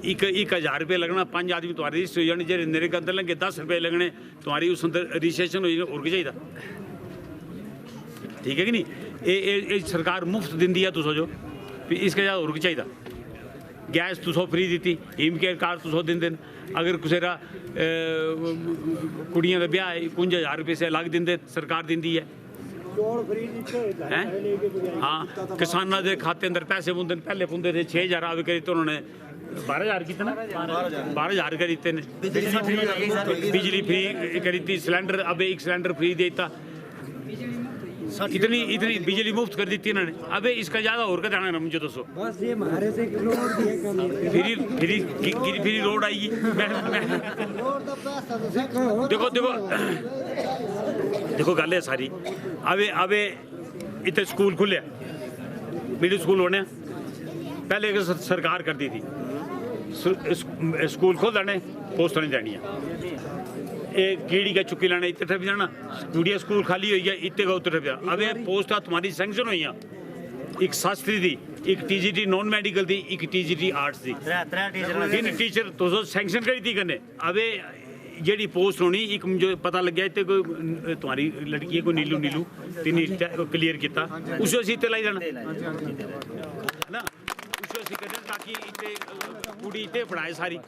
1000 रुपये लगना 5 आदमी तुम्हारे रजिस्टर हो जाने जे मेरे के अंदर लगे 10 रुपये लगने तुम्हारी उस अंदर रजिस्ट्रेशन हो जाए और क्या चाहिए ठीक है कि नहीं ये सरकार मुफ्त दी है तुसो जो इसके ज़्यादा और क्या चाहिए गैस तुसो फ्री दी हिम केयर कार्ड तुसो दिन अगर कुसेरा कुड़ियां का ब्याह 51,000 रुपये से अलग देंगे सरकार दी है हाँ किसानों के खाते अंदर पैसे पुंदे पहले पुंदे थे 6,000 आवे करी तो उन्होंने 12,000 कितना 12,000 करी थे बिजली फ्री करी थी सिलेंडर अब एक सिलेंडर फ्री देता इतनी बिजली मुफ्त कर दी थी इन्होंने अबे इसका ज्यादा और क्या जाना है मुझे दसो बस ये हमारे से फ्री रोड आएगी देखो देखो देखो गल है सारी अबे इतने स्कूल खुले मिडिल स्कूल होने पहले सरकार करती थी स्कूल खोल देने पोस्टर नहीं देनी एक कीड़ी का चुक्की लाने इतने ठप जाना गुड़िया स्कूल खाली हुई है इतने का उत्तर ठप अब ये पोस्ट तुम्हारी सैंक्शन हुई एक शास्त्री थी एक टीजीटी नॉन मेडिकल थी एक टीजीटी आर्ट्स थी 3 टीचर तो सैंक्शन करी थी करने अब जी पोस्ट होनी एक मुझे पता लग गया इतने कोई तुम्हारी लड़की है कोई नीलू 3 क्लियर किया उसे असी इतने लाई जाना है ना उसे असी करें ताकि इतने कुड़ी इतने पढ़ाए सारी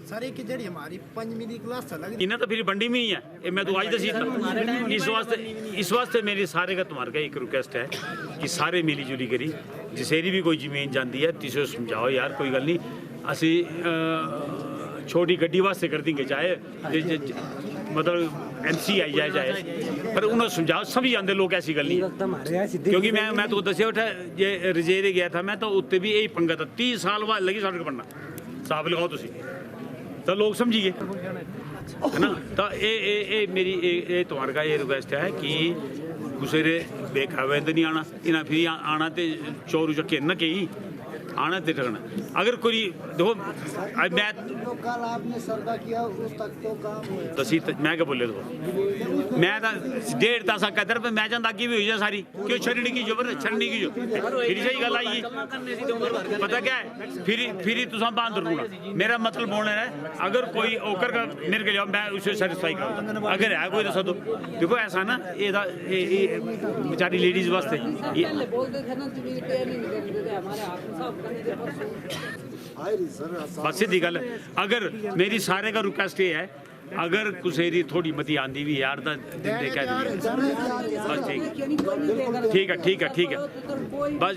सारी की जड़ी हमारी 5वीं क्लास अलग इन्हें तो फिर बंडी में ही है मैं तो आज दसी इस वास्ते मेरी सारे का तुम्हारे का एक रिक्वेस्ट है कि सारे मिली जुली करी जिसेरी भी कोई जमीन जाती है तिसे समझाओ यार कोई गल नहीं असी छोटी गड्डी वास्ते कर देंगे चाहे मतलब MC आई जाए पर उन्हें समझाओ सभी आते लोग ऐसी गल नहीं क्योंकि मैं तो दसिया उठा जे रजेरे गया था मैं तो उत्ते भी यही पंगा था 30 साल बाद लगी सड़क बनना साफ लगाओ तुसी तो लोग समझिए है ना तो ये मेरी ये तुम्हारे का ये रिक्वेस्ट है कि गुस्सेरे बेखावे नहीं आना इन्हें फिर आना तो चोरू चक्के न कहीं आना ते ठगना अगर कोई देखो मैं कल आपने सरदा किया उस तक तो काम दसी मैं क्या बोले देखो मैं तो 1.5 दस कदर पे मैं चाहता कि भी हुई जाए सारी क्यों छड़नी की जो छड़नी की जो फिर सही गल आई पता क्या है फिर तुसा बांध रूंगा मेरा मतलब बोलना है अगर कोई ओकर का मेरे के लिए मैं उसे सेटिस्फाई करूँगा अगर है कोई तो देखो ऐसा ना ये बेचारी लेडीज वास्ते बस सीधी गल अगर मेरी सारे का रिक्वेस्ट ये है अगर कुसेरी थोड़ी मती आंदी भी यार तो बस ठीक है बस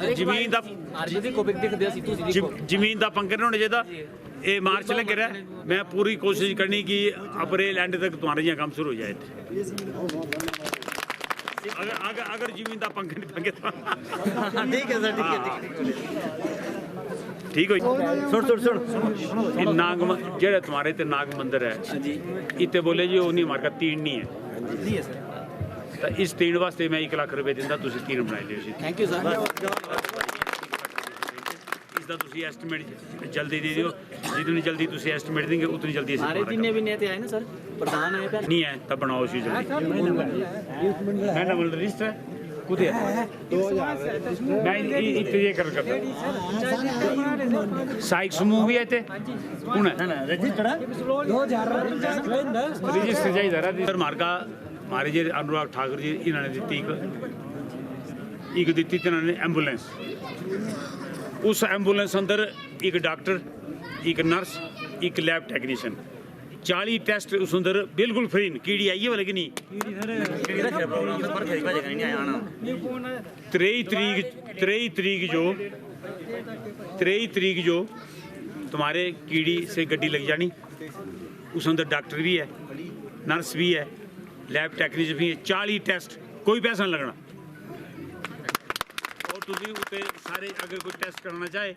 जमीन का पंकर नहीं होना चाहिए ये मार्च लगे रहा मैं पूरी कोशिश करनी कि अप्रैल एंड तक तुम्हारे यहाँ काम शुरू हो जाए अगर जमीन का पंख नहीं पंगे ठीक है सर ठीक हो सुन नाग जेड़ा तुम्हारे ते नाग मंदिर है इतने बोले जी वो नहीं हमारे का तीन नहीं है तो इस तीन वास्ते मैं 1 लाख रुपए दिंदा तुसी तीन बनाई लियो थैंक यू सर इसका तुसी एस्टिमेट जल्दी दे दियो जितनी जल्दी तुसी एस्टिमेट देंगे उतनी जल्दी सारे जितने भी नेते आए ना सर प्रधान है नहीं है तब बनाओ उसी जल्दी मैं डबल रजिस्टर कुदे मैं इतने ये कर करता साइक समूह भी है ते कौन है रजिस्टर 2000 रजिस्टर चाहिए सर मार्का मारे जी अनुराग ठाकुर जी इन्होंने दी एक दी इन्होंने एंबुलेंस उस एंबुलेंस अंदर एक डॉक्टर एक नर्स एक लैब टेक्नीशियन 40 टेस्ट उस अंदर बिल्कुल फ्री कीड़ी आई है वाले कि नहीं 23 तरीक जो तुम्हारे कीड़ी से गड्डी लग जानी उस अंदर डॉक्टर भी है नर्स भी है लैब टेक्नीशियन भी है 40 टेस्ट कोई पैसा नहीं लगना और तुम सारे अगर कोई टेस्ट करना चाहे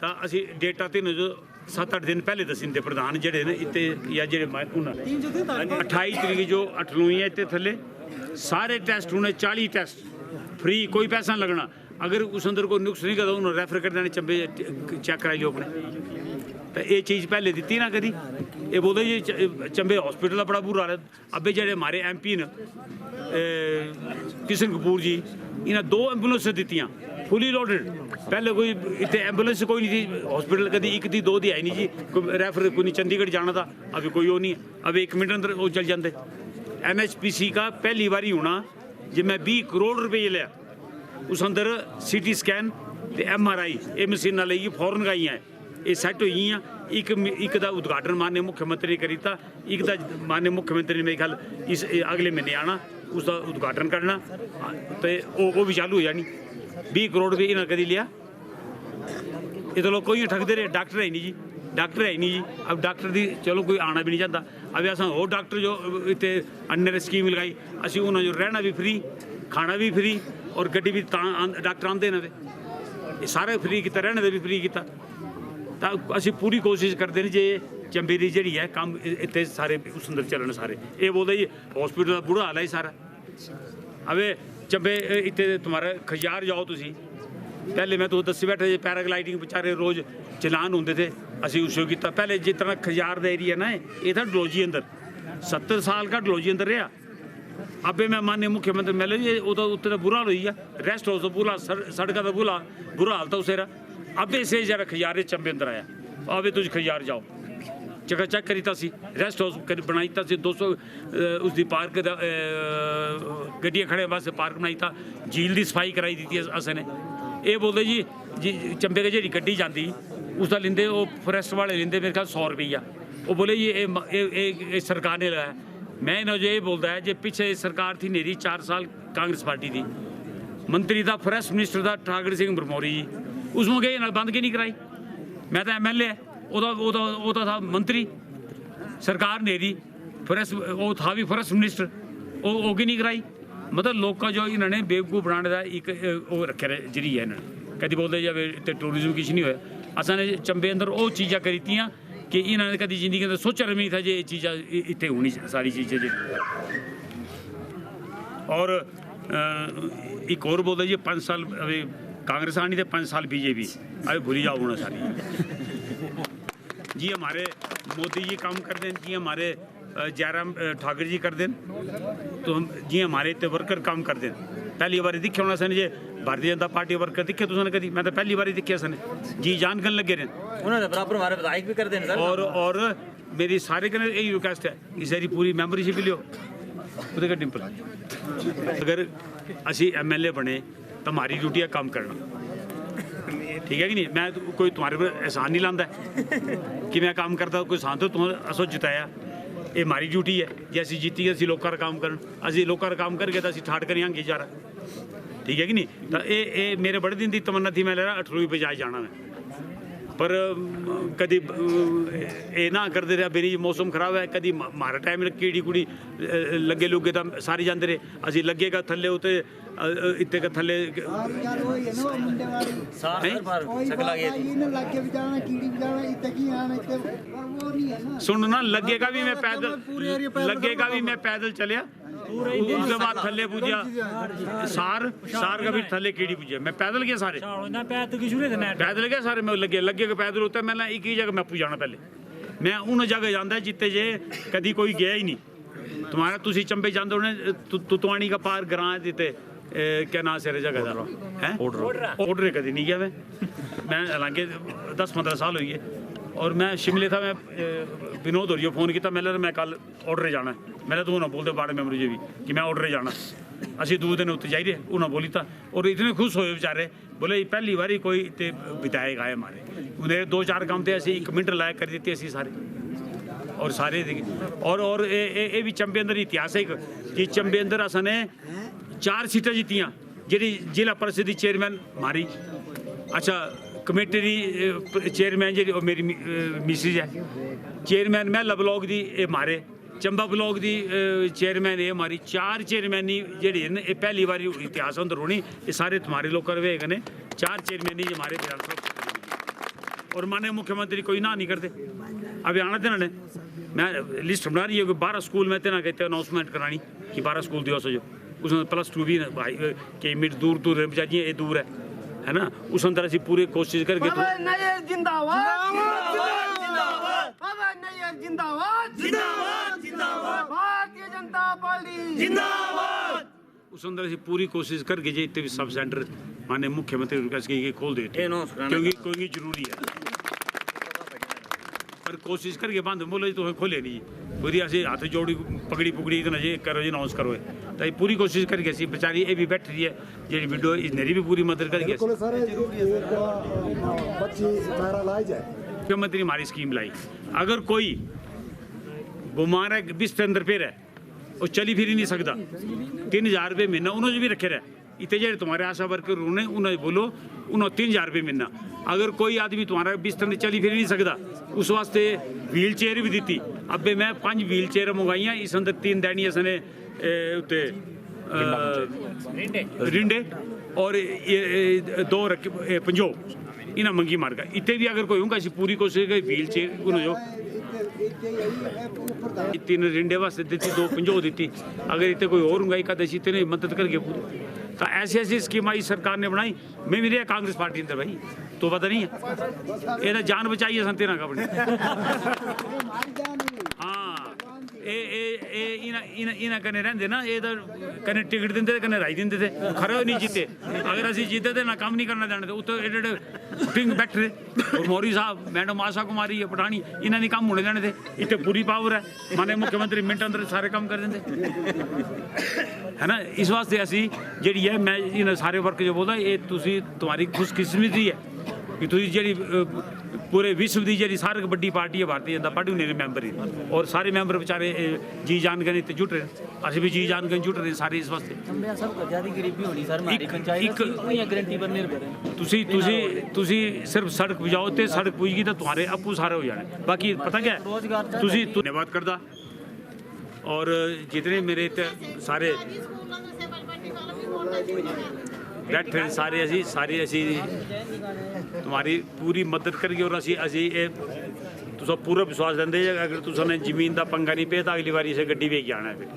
तो असी डेटा तीन जो 7-8 दिन पहले दसी दे प्रधान जेडे ने इतने या जेडे 28 तरीक जो 8 है इतने थले सारे टेस्ट होने 40 टेस्ट फ्री कोई पैसा नहीं लगना अगर उस अंदर कोई नुक्स नहीं करता उन्होंने रेफर कर देने चंबे चेक कराई लो अपने तो ये चीज़ पहले दी ना कभी। ये बोलते जी चंबे हॉस्पिटल का बड़ा बुरा हाल है। अबे जो हमारे MP न किशन कपूर जी, इन्हें 2 एम्बुलेंस दित्तियां फुली लोडेड। पहले कोई इतने एम्बुलेंस कोई नहीं थी हॉस्पिटल, कभी 1 थी 2 थी है नहीं जी। कोई रेफर कोई नहीं, चंडीगढ़ जाना था, अभी कोई वो नहीं है। अभी 1 मिनट अंदर वो चल जाते। NHPC का पहली बारी होना जो मैं 20 करोड़ रुपये लिया, उस अंदर CT स्कैन ते MRI ये मशीन लगी फॉरन का ही है, ये सैट हुई हैं। एक दा उद्घाटन माननीय मुख्यमंत्री ने करी था, एक दा माननीय मुख्यमंत्री ने मेरे ख्याल इस अगले महीने आना, उसका उद्घाटन करना, तो वो भी चालू हो जानी। 20 करोड़ रुपये इन्हें कभी लिया। ये तो लोग कोई ठगते रहे, डॉक्टर है नहीं जी, डॉक्टर है नहीं जी। अब डॉक्टर की चलो कोई आना भी नहीं चाहता। अभी अस हो डॉक्टर जो इतने अन्य स्कीम लगाई, असी उन्होंने जो रहना भी फ्री, खाना भी फ्री और गड्डी भी डॉक्टर आते ना, ये सारे फ्री किया, रहने दे भी फ्री किया। तो असी पूरी कोशिश करते हैं जे चंबे की जी है काम इतने सारे उस अंदर चलन सारे। ये बोलते जी हॉस्पिटल का बुरा हाल है सारा। अबे चंबे इतने तुम्हारा खजियार जाओ तुसी, पहले मैं तो दसी बैठे जे पैराग्लाइडिंग बेचारे रोज़ चलान होंगे थे, असी उस किया। पहले जितना खजियार का एरिया ना ये था डलोजी अंदर, 70 साल का डलोजी अंदर रहा। अबे मैं माननीय मुख्यमंत्री मिले जी उत्ते तो बुरा हाल हुई है, रेस्ट हाउस तो बुरा, सड़क का बुरा हाल था उसे। अबे से जरा खजियारे चंबे अंदर आया, अबे तुझ खजियार जाओ चकाचक करी सी, रेस्ट हाउस बनाई था 200 उसकी पार्क गड्डियाँ खड़े वास्ते पार्क बनाई था, झील की सफाई कराई दी थी असने। ये बोलते जी चंबे की जी गड्डी जाती उसका लेंदे वो फॉरेस्ट वाले लेंदे मेरे ख्याल 100 रुपया। वो बोले ये सरकार ने लगाया। मैं इन्होंने जो ये बोलता है जो पीछे सरकार थी मेरी 4 साल कांग्रेस पार्टी थी, मंत्री था फॉरेस्ट मिनिस्टर था ठाकर सिंह भरमौरी जी, उसमें गए ना बंद की नहीं कराई। मैं तो MLA वो था मंत्री, सरकार ने दी फॉरेस्ट वो था भी फॉरेस्ट मिनिस्टर, वो की नहीं कराई। मतलब लोग का जो इन्होंने बेवकूफ़ बनाने का एक वो रखे जरिया इन्होंने। कभी बोलते जब इतने टूरिज्म किश नहीं होया, असां ने चंबे अंदर वो चीज़ा करी थी कि इन्होंने कभी जिंदगी अंदर सोचा भी नहीं था जो ये चीज़ा इतने होनी सारी चीज़ें जी। और एक और बोलते जी 5 साल अभी कांग्रेस आनी थे, 5 साल BJP, अभी भूली जाओ होना सारी जी। हमारे मोदी जी काम कर दें जी, हमारे जयराम ठाकुर जी कर दें, तो हम जी हमारे इतने वर्कर काम कर दें। पहली बार दिखे होना सन जे भारतीय जनता पार्टी वर्कर दिखे तुमने कभी, मैं तो पहली बार दिखे सन जी जान करने लगे रहे उन्होंने बराबर हमारे विधायक भी कर दें सर। और मेरी सारे कने यही रिक्वेस्ट है इस सारी पूरी मेंबरशिप लियो उधर का डिम्पल। अगर असी MLA बने तो हमारी ड्यूटी है काम करना, ठीक है कि नहीं। मैं कोई तुम्हारे पर एहसान नहीं लाता कि मैं काम करता कोई एहसान तो तुम्हें असो जिताया, ये हमारी ड्यूटी है जे असी जीती असी लोगों का काम करन, असी लोगों का काम करके तो असी ठाट कर आगे जा रहा, ठीक है कि नहीं। तो ये मेरे बड़े दिन की तमन्ना थी, मैं ले रहा 8वीं पे जाए जाना मैं, पर कभी ये ना करते रहे। मेरी मौसम खराब है, कभी मारा टाइम कीड़ी कुड़ी लगे लुगे तो सारे जाते रहे, असी लगेगा थले उते इतने का थले सुनना लगेगा भी मैं पैदल चलिया, उसके बाद थले पूजा सार का भी थले कीड़ी पूजा, मैं पैदल गया सारे पैदल गया सारे, मैं लगे पैदल होता है। मैं एक ही जगह मैं पूजाना पहले मैं उन जगह जाता जितने जे कभी कोई गया ही नहीं। तुम्हारा तुसी चंबे जाते होने तुतवाणी का पार ग्रां जिते क्या नाम से जगह का है ऑर्डर कभी नहीं गया मैं हालांकि 10-15 साल हुई है। और मैं शिमले था, मैं विनोद होरियो फ़ोन किया, मैं कल ऑर्डर जाना है, मैंने तो उन्होंने बोलते वार्ड मेंबर जी भी कि मैं ऑर्डर जाना, असी 2 दिन उत्ते जाइए उन्होंने बोली था। और इतने खुश होए बेचारे, बोले पहली बार कोई इतने विधायक आए हमारे, उन्हें 2-4 काम थे ऐसे 1 मिनट लाया कर देते असी सारे और सारे और ये भी चंबे अंदर इतिहास है कि चंबे अंदर असने 4 सीटें जीतियाँ जी जिला परिषद चेयरमैन मारी, अच्छा कमेटी दी चेयरमैन जी मेरी मिसिज है, चेयरमैन महला ब्लॉक दी ये मारे, चंबा ब्लॉक दी चेयरमैन ये मारी, 4 चेयरमैनी जी पहली बार इतिहास अंदर होनी, ये सारे तुम्हारे लोग करवे कने 4 चेयरमैनी हमारे विधानसभा। और माननीय मुख्यमंत्री कोई ना नहीं करते। अभी आना देना ने मैं लिस्ट बना रही है, 12 स्कूल में तेना कहते अनाउंसमेंट करानी कि 12 स्कूल दिवस जो उसमें +2 भी भाई के मिनट दूर बचाइए, ये दूर है ना, उस अंदर असी पूरी कोशिश करके जिंदाबाद उस अंदर ਅਸੀਂ पूरी कोशिश करके जे इतने भी सब सेंटर माने मुख्यमंत्री विकास की खोल देते क्योंकि कोई जरूरी है पर कोशिश करके बंद बोलो तो खोले नहीं पूरी ਅਸੀਂ हाथ जोड़ी पकड़ी पुकड़ी इतना जे करो जी अनाउंस करो तो पूरी कोशिश करके ਅਸੀਂ बेचारी ये भी बैठ रही है जी वीडियो इसने भी पूरी मदद करके मुख्यमंत्री हमारी स्कीम लाई अगर कोई बीमार है बिस्तर अंदर पे है वो चली फिर ही नहीं सकता 3000 रुपये महीना उन्होंने भी रखे रहे इतने जो तुम्हारे आशा वर्कर उन्हें बोलो उन्होंने 3000 रुपये महीना अगर कोई आदमी तुम्हारा बिस्तर में चली फिर नहीं सकता उस वास्ते व्हील चेयर भी दी अब मैं 5 व्हील चेयर मंगाई इस अंदर 3 दैनी असने उत्ते रिंडे और 2 पंजो इन्हें मंगी मार गया इतने भी अगर कोई होगा पूरी कोशिश व्हील चेयर उन्होंने 3 रिंडे वास्ते दी 2 पंजो दी अगर इतने कोई और होगा एकादशी इतने मदद करके पूरी तो ऐसी ऐसी स्कीम इस सरकार ने बनाई मैं भी रहा कांग्रेस पार्टी अंदर भाई तो पता नहीं है ये जान बचाई है संते ना अपनी हाँ इना कने रहंदे ना ये कने टिकट दिंदे कने राई दिंदे थे खरे नहीं जीते अगर असि जीते थे ना काम नहीं करना देने थे उत्ते एडे टिंग बैठे और मौरी साहब मैडम आशा कुमारी है पठानी इन्होंने नहीं काम होने देने थे इतने पूरी पावर है माने मुख्यमंत्री मिनट अंदर सारे काम कर देंगे है ना इस वास्ते असी जी है मैं इन सारे वर्क जो बोलता ये तुम्हारी खुशकिस्मती है कि तुम जी पूरे विश्व की जी सारे बड़ी पार्टी है भारतीय जनता पार्टी उन्हें मैंबर ही और सारे मैंबर बेचारे जी जान के इतने जुट रहे असं भी जी जान के जुट रहे सारे इस वास्ते सिर्फ सड़क बजाओ तो सड़क पुजगी तो तुम्हारे आपू सारे हो जाने बाकी पता क्या धन्यवाद करता और जितने मेरे सारे बैठे सारे असी तुम्हारी पूरी मदद करके और असी तुसा पूरा विश्वास देंगे अगर तुसाने जमीन का पंगा नहीं पे तो अगली बारी इसे गड्डी वेच जाना है फिर